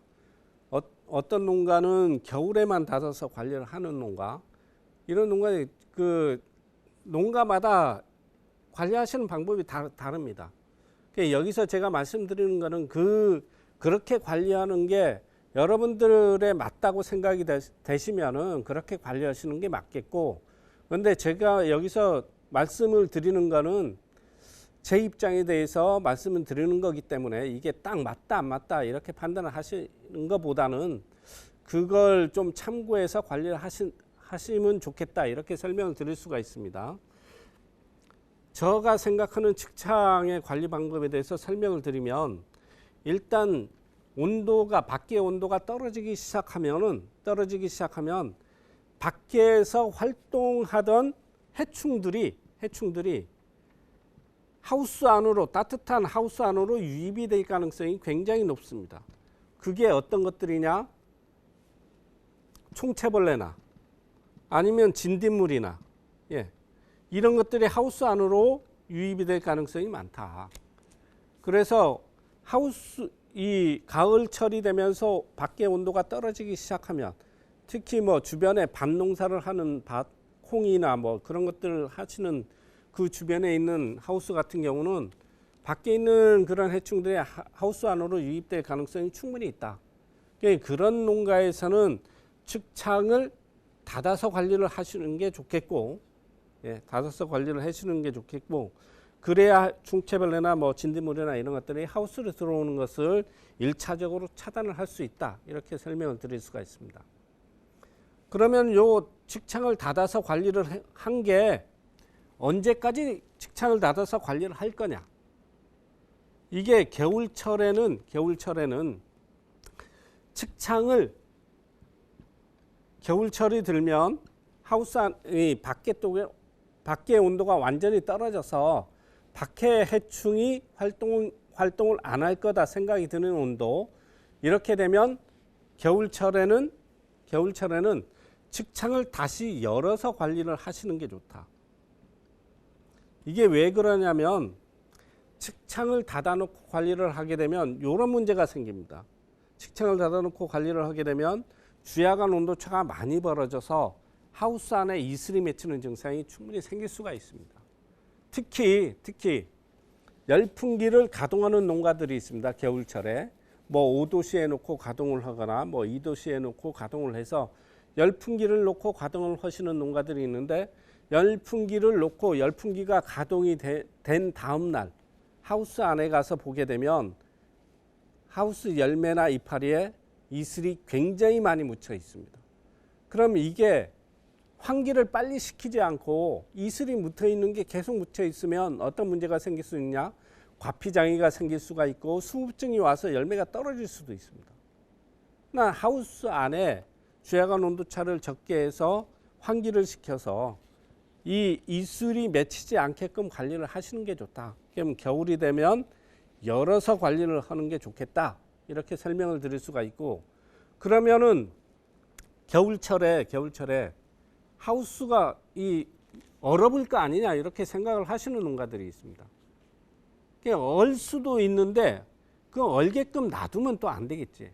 어떤 농가는 겨울에만 닫아서 관리를 하는 농가, 이런 농가, 농가마다 관리하시는 방법이 다릅니다. 여기서 제가 말씀드리는 거는 그렇게 관리하는 게 여러분들에 맞다고 생각이 되시면은 그렇게 관리하시는 게 맞겠고, 그런데 제가 여기서 말씀을 드리는 거는 제 입장에 대해서 말씀을 드리는 거기 때문에 이게 딱 맞다 안 맞다 이렇게 판단을 하시는 것보다는 그걸 좀 참고해서 관리를 하시면 좋겠다, 이렇게 설명을 드릴 수가 있습니다. 제가 생각하는 측창의 관리 방법에 대해서 설명을 드리면, 일단 밖의 온도가 떨어지기 시작하면 밖에서 활동하던 해충들이 하우스 안으로, 따뜻한 하우스 안으로 유입이 될 가능성이 굉장히 높습니다. 그게 어떤 것들이냐? 총체벌레나 아니면 진딧물이나, 예, 이런 것들이 하우스 안으로 유입이 될 가능성이 많다. 그래서 이 가을철이 되면서 밖의 온도가 떨어지기 시작하면, 특히 주변에 밭 농사를 하는 콩이나 그런 것들을 하시는 그 주변에 있는 하우스 같은 경우는 밖에 있는 그런 해충들이 하우스 안으로 유입될 가능성이 충분히 있다. 그런 농가에서는 측창을 닫아서 관리를 하시는 게 좋겠고, 예, 닫아서 관리를 하시는 게 좋겠고, 그래야 충체벌레나 진딧물이나 이런 것들이 하우스로 들어오는 것을 1차적으로 차단을 할 수 있다. 이렇게 설명을 드릴 수가 있습니다. 그러면 요 측창을 닫아서 관리를 한 게 언제까지 측창을 닫아서 관리를 할 거냐? 이게 겨울철에는 측창을, 겨울철이 들면 하우스 안이 밖의 온도가 완전히 떨어져서 밖의 해충이 활동을 안 할 거다 생각이 드는 온도, 이렇게 되면 겨울철에는 측창을 다시 열어서 관리를 하시는 게 좋다. 이게 왜 그러냐면, 측창을 닫아놓고 관리를 하게 되면 이런 문제가 생깁니다. 측창을 닫아놓고 관리를 하게 되면 주야간 온도차가 많이 벌어져서 하우스 안에 이슬이 맺히는 증상이 충분히 생길 수가 있습니다. 특히 열풍기를 가동하는 농가들이 있습니다. 겨울철에 5도씨에 놓고 가동을 하거나 2도씨에 놓고 가동을 해서 열풍기를 놓고 가동을 하시는 농가들이 있는데, 열풍기를 놓고 열풍기가 가동이 된 다음 날 하우스 안에 가서 보게 되면 하우스 열매나 이파리에 이슬이 굉장히 많이 묻혀 있습니다. 그럼 이게 환기를 빨리 시키지 않고 이슬이 묻어 있는 게 계속 묻혀 있으면 어떤 문제가 생길 수 있냐? 과피장애가 생길 수가 있고 수급증이 와서 열매가 떨어질 수도 있습니다. 나 하우스 안에 주야간 온도차를 적게 해서 환기를 시켜서 이 이슬이 맺히지 않게끔 관리를 하시는 게 좋다. 그럼 겨울이 되면 열어서 관리를 하는 게 좋겠다. 이렇게 설명을 드릴 수가 있고, 그러면은 겨울철에 하우스가 이 얼어볼 거 아니냐 이렇게 생각을 하시는 농가들이 있습니다. 얼 수도 있는데 그 얼게끔 놔두면 또 안 되겠지.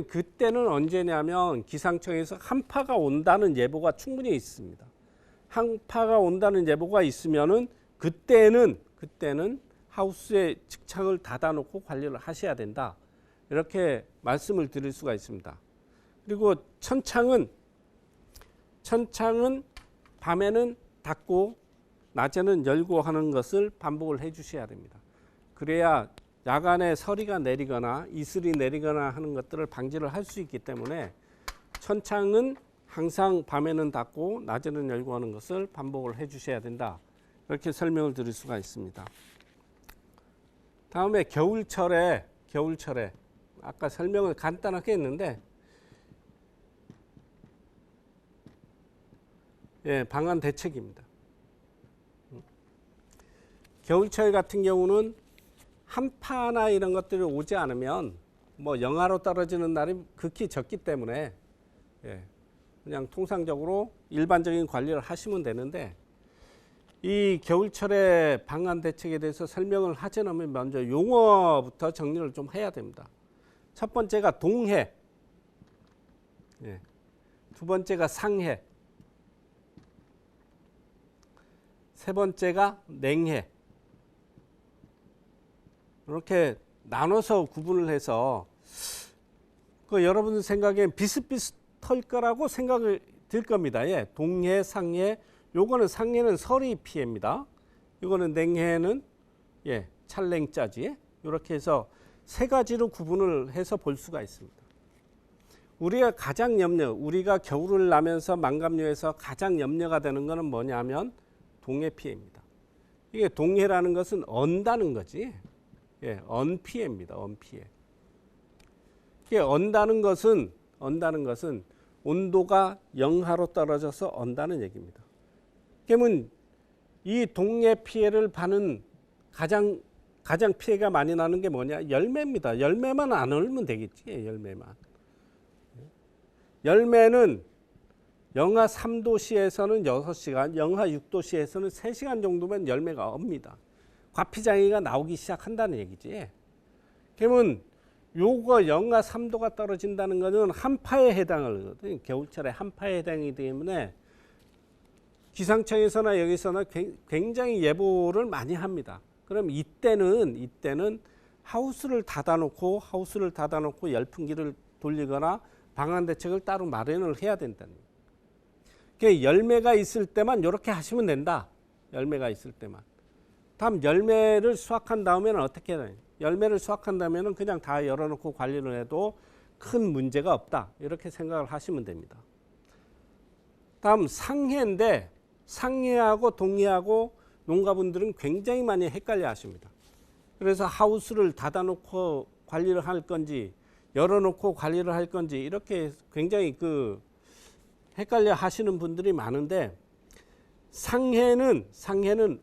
그때는 언제냐면 기상청에서 한파가 온다는 예보가 충분히 있습니다. 한파가 온다는 예보가 있으면은 그때는 하우스에 직창을 닫아놓고 관리를 하셔야 된다. 이렇게 말씀을 드릴 수가 있습니다. 그리고 천창은 밤에는 닫고 낮에는 열고 하는 것을 반복을 해 주셔야 됩니다. 그래야 야간에 서리가 내리거나 이슬이 내리거나 하는 것들을 방지를 할 수 있기 때문에 천창은 항상 밤에는 닫고 낮에는 열고 하는 것을 반복을 해 주셔야 된다. 이렇게 설명을 드릴 수가 있습니다. 다음에 겨울철에 아까 설명을 간단하게 했는데 방안 대책입니다. 겨울철 같은 경우는 한파나 이런 것들이 오지 않으면 뭐 영하로 떨어지는 날이 극히 적기 때문에 그냥 통상적으로 일반적인 관리를 하시면 되는데, 이 겨울철의 방안 대책에 대해서 설명을 하지 않으면 먼저 용어부터 정리를 좀 해야 됩니다. 첫 번째가 동해, 두 번째가 상해, 세 번째가 냉해. 이렇게 나눠서 구분을 해서 여러분 생각엔 비슷비슷할 거라고 생각을 들 겁니다. 동해, 상해, 요거는 상해는 서리 피해입니다. 이거는 냉해는 찰냉짜지. 이렇게 해서 세 가지로 구분을 해서 볼 수가 있습니다. 우리가 겨울을 나면서 망감류에서 가장 염려가 되는 것은 뭐냐면 동해 피해입니다. 이게 동해라는 것은 언다는 거지. 언 피해입니다. 언 피해. 이게 언다는 것은 온도가 영하로 떨어져서 언다는 얘기입니다. 그러면 이 동해 피해를 받는 가장 피해가 많이 나는 게 뭐냐? 열매입니다. 열매만 안 얼면 되겠지. 열매는 영하 3도씨에서는 6시간, 영하 6도씨에서는 3시간 정도면 열매가 옵니다. 과피장애가 나오기 시작한다는 얘기지. 그러면 요거 영하 3도가 떨어진다는 것은 한파에 해당을 하거든요. 겨울철에 한파에 해당이기 때문에 기상청에서나 여기서나 굉장히 예보를 많이 합니다. 그럼 이때는 하우스를 닫아놓고 열풍기를 돌리거나 방안 대책을 따로 마련을 해야 된다는 거예요. 그러니까 열매가 있을 때만 이렇게 하시면 된다. 열매가 있을 때만. 다음 열매를 수확한 다음에는 어떻게 해야 돼요? 열매를 수확한 다음에는 그냥 다 열어놓고 관리를 해도 큰 문제가 없다. 이렇게 생각을 하시면 됩니다. 다음 상해인데 상해하고 동해하고 농가분들은 굉장히 많이 헷갈려 하십니다. 그래서 하우스를 닫아놓고 관리를 할 건지 열어놓고 관리를 할 건지 이렇게 굉장히 헷갈려 하시는 분들이 많은데, 상해는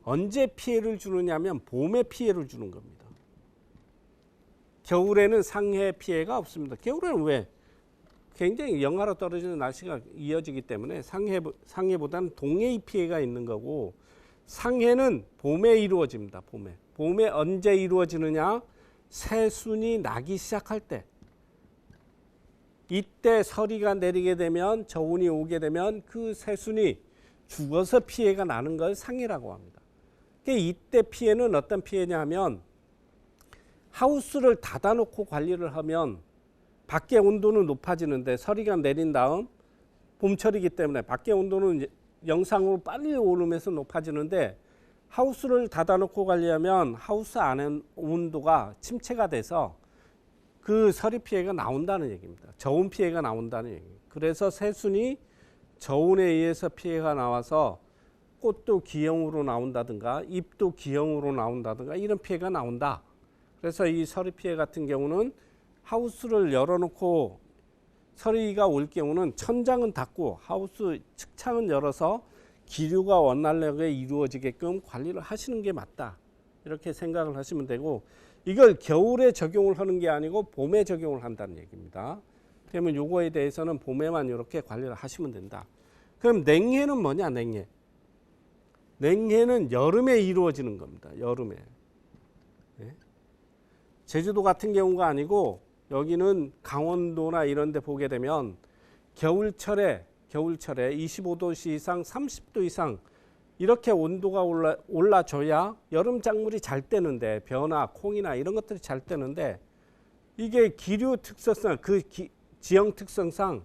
언제 피해를 주느냐면 봄에 피해를 주는 겁니다. 겨울에는 상해 피해가 없습니다. 겨울에는 왜? 굉장히 영하로 떨어지는 날씨가 이어지기 때문에 상해보다는 동해의 피해가 있는 거고, 상해는 봄에 이루어집니다. 봄에 언제 이루어지느냐? 새순이 나기 시작할 때. 이때 서리가 내리게 되면, 저온이 오게 되면 그 새순이 죽어서 피해가 나는 걸 상해라고 합니다. 이때 피해는 어떤 피해냐 하면, 하우스를 닫아놓고 관리를 하면 밖의 온도는 높아지는데 서리가 내린 다음 봄철이기 때문에 밖의 온도는 영상으로 빨리 오르면서 높아지는데, 하우스를 닫아놓고 관리하면 하우스 안에 온도가 침체가 돼서 그 서리 피해가 나온다는 얘기입니다. 저온 피해가 나온다는 얘기입니다. 그래서 새순이 저온에 의해서 피해가 나와서 꽃도 기형으로 나온다든가 잎도 기형으로 나온다든가 이런 피해가 나온다. 그래서 이 서리 피해 같은 경우는 하우스를 열어놓고 서리가 올 경우는 천장은 닫고 하우스 측창은 열어서 기류가 원활하게 이루어지게끔 관리를 하시는 게 맞다. 이렇게 생각을 하시면 되고, 이걸 겨울에 적용을 하는 게 아니고 봄에 적용을 한다는 얘기입니다. 그러면 요거에 대해서는 봄에만 이렇게 관리를 하시면 된다. 그럼 냉해는 뭐냐? 냉해. 냉해는 여름에 이루어지는 겁니다. 여름에. 네. 제주도 같은 경우가 아니고 여기는 강원도나 이런 데 보게 되면 겨울철에 25도씨 이상 30도 이상 이렇게 온도가 올라줘야 여름 작물이 잘 뜨는데, 벼나 콩이나 이런 것들이 잘 뜨는데, 이게 기류 특성상 지형 특성상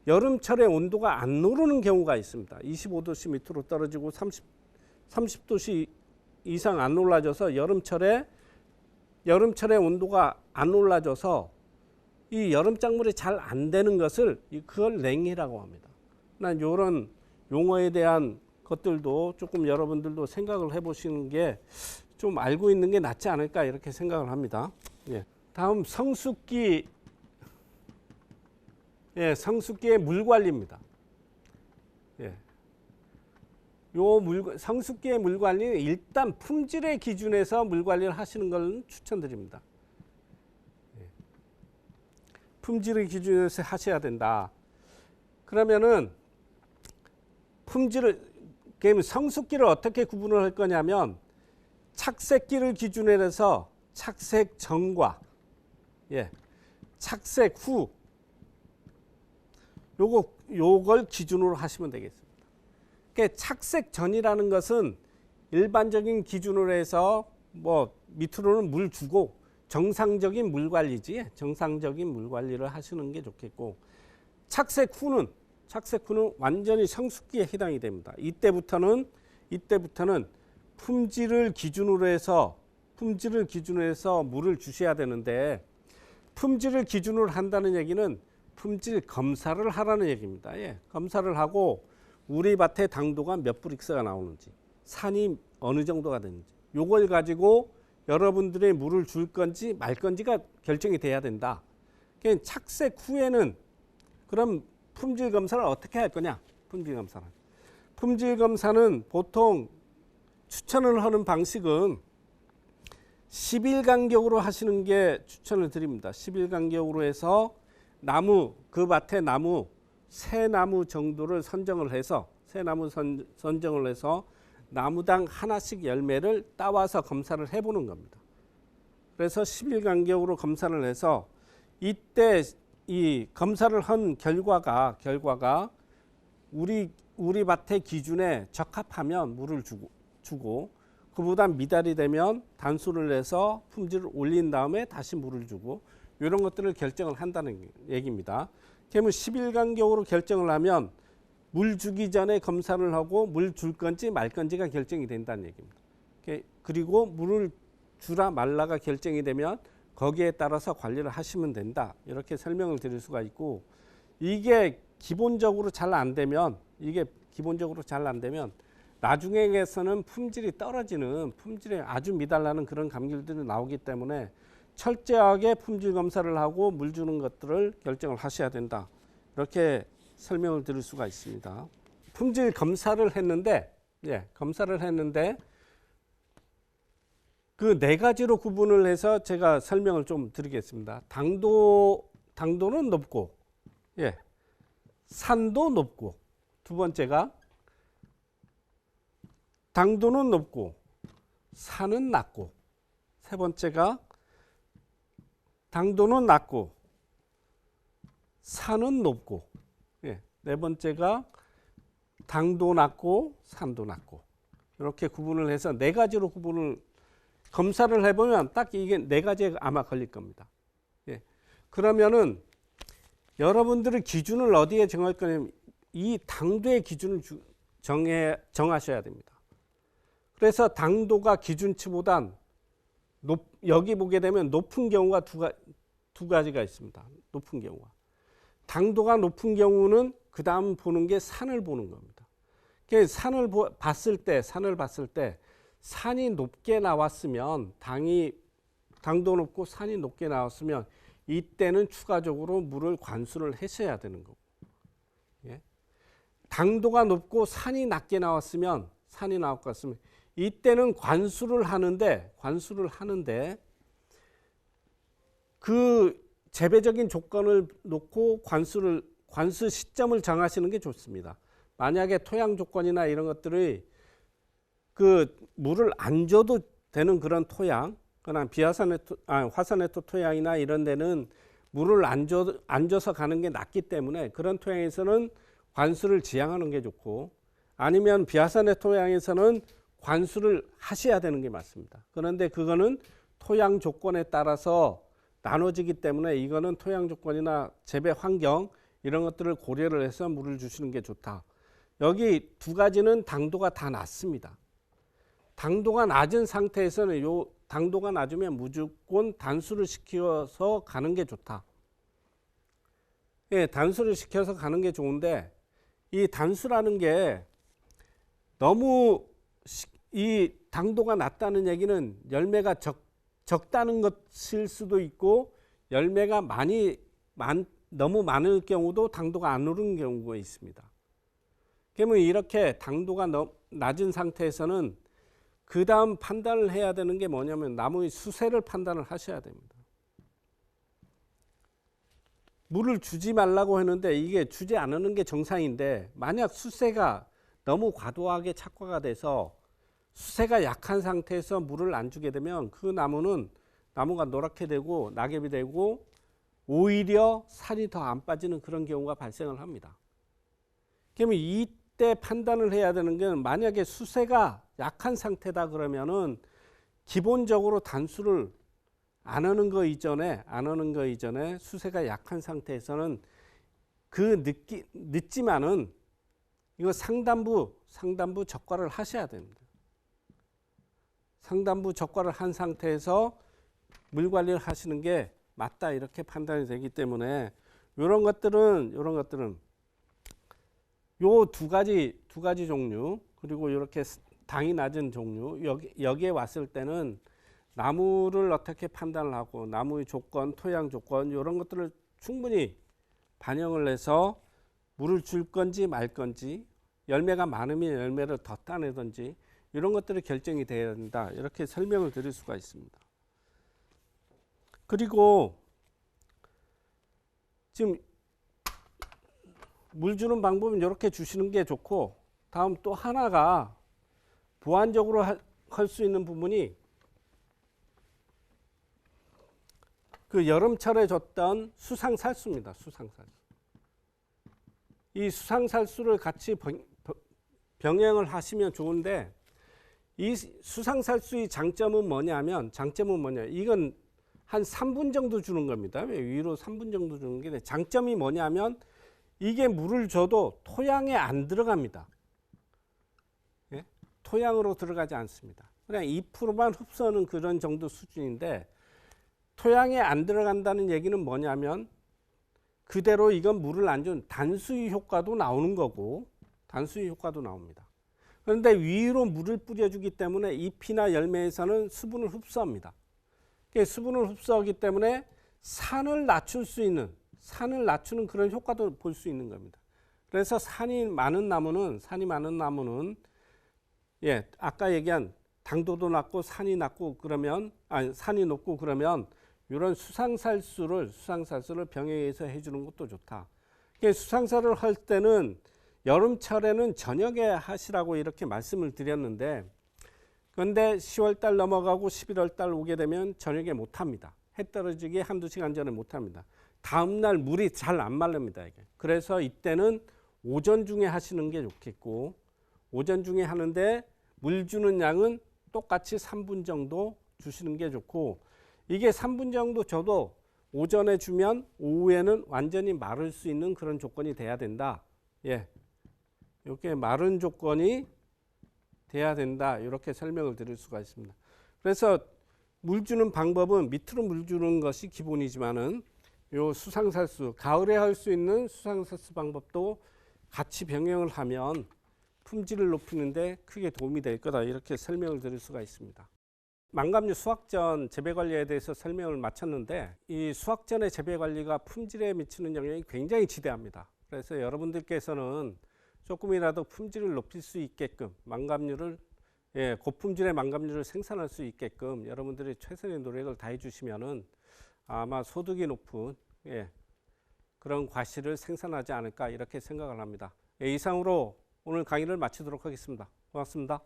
여름철에 온도가 안 오르는 경우가 있습니다. 25도씨 밑으로 떨어지고 30도씨 이상 안 올라져서 여름철에 온도가 안 올라져서 이 여름 작물이 잘 안 되는 것을 그걸 냉해라고 합니다. 난 이런 용어에 대한 것들도 조금 여러분들도 생각을 해보시는 게 좀 알고 있는 게 낫지 않을까 이렇게 생각을 합니다. 예. 다음 성숙기. 예, 성숙기의 물 관리입니다. 예. 성숙기의 물 관리는 일단 품질의 기준에서 물 관리를 하시는 걸 추천드립니다. 예. 품질의 기준에서 하셔야 된다. 그러면은 그럼 성숙기를 어떻게 구분을 할 거냐면, 착색기를 기준으로 해서 착색 전과 착색 후 요걸 기준으로 하시면 되겠습니다. 그러니까 착색 전이라는 것은 일반적인 기준으로 해서 뭐 밑으로는 물 주고 정상적인 물 관리지, 정상적인 물 관리를 하시는 게 좋겠고, 착색 후는 완전히 성숙기에 해당이 됩니다. 이때부터는 품질을 기준으로 해서 물을 주셔야 되는데, 품질을 기준으로 한다는 얘기는 품질 검사를 하라는 얘기입니다. 예, 검사를 하고 우리 밭의 당도가 몇 브릭스가 나오는지, 산이 어느 정도가 되는지, 요걸 가지고 여러분들의 물을 줄 건지 말 건지가 결정이 돼야 된다. 그러니까 착색 후에는 그럼 품질 검사를 어떻게 할 거냐? 품질 검사는 보통 추천을 하는 방식은 10일 간격으로 하시는 게 추천을 드립니다. 10일 간격으로 해서 그 밭의 새 나무 정도를 선정을 해서 나무당 하나씩 열매를 따와서 검사를 해보는 겁니다. 그래서 10일 간격으로 검사를 해서 이때 이 검사를 한 결과가 우리 밭의 기준에 적합하면 물을 주고 그보다 미달이 되면 단수를 해서 품질을 올린 다음에 다시 물을 주고, 이런 것들을 결정을 한다는 얘기입니다. 그러면 10일 간격으로 결정을 하면 물 주기 전에 검사를 하고 물 줄 건지 말 건지가 결정이 된다는 얘기입니다. 그리고 물을 주라 말라가 결정이 되면 거기에 따라서 관리를 하시면 된다. 이렇게 설명을 드릴 수가 있고, 이게 기본적으로 잘 안 되면 나중에서는 품질이 아주 미달나는 그런 감귤들이 나오기 때문에 철저하게 품질 검사를 하고 물 주는 것들을 결정을 하셔야 된다. 이렇게 설명을 드릴 수가 있습니다. 품질 검사를 했는데 그 네 가지로 구분을 해서 제가 설명을 좀 드리겠습니다. 당도는 높고, 산도 높고, 두 번째가 당도는 높고 산은 낮고, 세 번째가 당도는 낮고 산은 높고, 네 번째가 당도 낮고 산도 낮고, 이렇게 구분을 해서 네 가지로 검사를 해보면 딱 이게 네 가지에 아마 걸릴 겁니다. 그러면은 여러분들의 기준을 어디에 정할 거냐면 이 당도의 기준을 정하셔야 됩니다. 그래서 당도가 기준치보단 여기 보게 되면 높은 경우가 두 가지가 있습니다. 높은 경우가. 당도가 높은 경우는 그 다음 보는 게 산을 보는 겁니다. 산을 봤을 때 산이 높게 나왔으면 당도 높고 산이 높게 나왔으면 이때는 추가적으로 물을 관수를 하셔야 되는 거고, 예? 당도가 높고 산이 낮게 나왔으면 이때는 관수를 하는데 그 재배적인 조건을 놓고 관수 시점을 정하시는 게 좋습니다. 만약에 토양 조건이나 이런 것들이 그 물을 안 줘도 되는 그런 토양, 그러나 화산해토 토양이나 이런 데는 물을 안 줘서 가는 게 낫기 때문에 그런 토양에서는 관수를 지양하는 게 좋고, 아니면 비화산의 토양에서는 관수를 하셔야 되는 게 맞습니다. 그런데 그거는 토양 조건에 따라서 나눠지기 때문에 이거는 토양 조건이나 재배 환경 이런 것들을 고려를 해서 물을 주시는 게 좋다. 여기 두 가지는 당도가 다 낮습니다. 당도가 낮은 상태에서는 당도가 낮으면 무조건 단수를 시켜서 가는 게 좋다. 예, 단수를 시켜서 가는 게 좋은데, 이 단수라는 게 너무 이 당도가 낮다는 얘기는 열매가 적다는 것일 수도 있고, 열매가 너무 많을 경우도 당도가 안 오르는 경우가 있습니다. 그러면 이렇게 당도가 낮은 상태에서는 그 다음 판단을 해야 되는 게 뭐냐면 나무의 수세를 판단을 하셔야 됩니다. 물을 주지 말라고 했는데 이게 주지 않는 게 정상인데, 만약 수세가 너무 과도하게 착화가 돼서 수세가 약한 상태에서 물을 안 주게 되면 그 나무가 노랗게 되고 낙엽이 되고 오히려 살이 더 안 빠지는 그런 경우가 발생을 합니다. 그러면 이때 판단을 해야 되는 게, 만약에 수세가 약한 상태다 그러면은 기본적으로 단수를 안 하는 거 이전에 수세가 약한 상태에서는 늦지만은 이거 상단부 적과를 하셔야 됩니다. 상단부 적과를 한 상태에서 물 관리를 하시는 게 맞다, 이렇게 판단이 되기 때문에 이런 것들은 요 두 가지 종류, 그리고 이렇게 당이 낮은 종류, 여기에 왔을 때는 나무를 어떻게 판단을 하고 나무의 조건, 토양 조건 이런 것들을 충분히 반영을 해서 물을 줄 건지 말 건지, 열매가 많으면 열매를 더 따내든지 이런 것들이 결정이 돼야 된다, 이렇게 설명을 드릴 수가 있습니다. 그리고 지금 물 주는 방법은 이렇게 주시는 게 좋고, 다음 또 하나가 보완적으로 할 수 있는 부분이 그 여름철에 줬던 수상살수입니다. 수상살수. 이 수상살수를 같이 병행을 하시면 좋은데, 이 수상살수의 장점은 뭐냐면, 이건 한 3분 정도 주는 겁니다. 위로 3분 정도 주는 게, 장점이 뭐냐면 이게 물을 줘도 토양에 안 들어갑니다. 예? 토양으로 들어가지 않습니다. 그냥 2%만 흡수하는 그런 정도 수준인데, 토양에 안 들어간다는 얘기는 뭐냐면 그대로 이건 물을 안 준 단수유 효과도 나오는 거고, 단수유 효과도 나옵니다. 그런데 위로 물을 뿌려주기 때문에 잎이나 열매에서는 수분을 흡수합니다. 수분을 흡수하기 때문에 산을 낮추는 그런 효과도 볼 수 있는 겁니다. 그래서 산이 많은 나무는 예, 아까 얘기한 당도도 낮고 산이 높고 그러면 이런 수상살수를 병행해서 해주는 것도 좋다. 수상살을 할 때는 여름철에는 저녁에 하시라고 이렇게 말씀을 드렸는데, 그런데 10월달 넘어가고 11월달 오게 되면 저녁에 못합니다. 해 떨어지기 한두 시간 전에 못합니다. 다음날 물이 잘 안 마릅니다. 이게. 그래서 이때는 오전 중에 하시는 게 좋겠고, 오전 중에 하는데 물 주는 양은 똑같이 3분 정도 주시는 게 좋고, 이게 3분 정도 줘도 오전에 주면 오후에는 완전히 마를 수 있는 그런 조건이 돼야 된다. 예, 이렇게 마른 조건이 돼야 된다, 이렇게 설명을 드릴 수가 있습니다. 그래서 물 주는 방법은 밑으로 물 주는 것이 기본이지만은 요 수상살수, 가을에 할 수 있는 수상살수 방법도 같이 병행을 하면 품질을 높이는데 크게 도움이 될 거다, 이렇게 설명을 드릴 수가 있습니다. 망감류 수확전 재배 관리에 대해서 설명을 마쳤는데, 이 수확전의 재배 관리가 품질에 미치는 영향이 굉장히 지대합니다. 그래서 여러분들께서는 조금이라도 품질을 높일 수 있게끔 망감류를, 고품질의 망감류를 생산할 수 있게끔 여러분들이 최선의 노력을 다해 주시면은 아마 소득이 높은 그런 과실을 생산하지 않을까, 이렇게 생각을 합니다. 이상으로 오늘 강의를 마치도록 하겠습니다. 고맙습니다.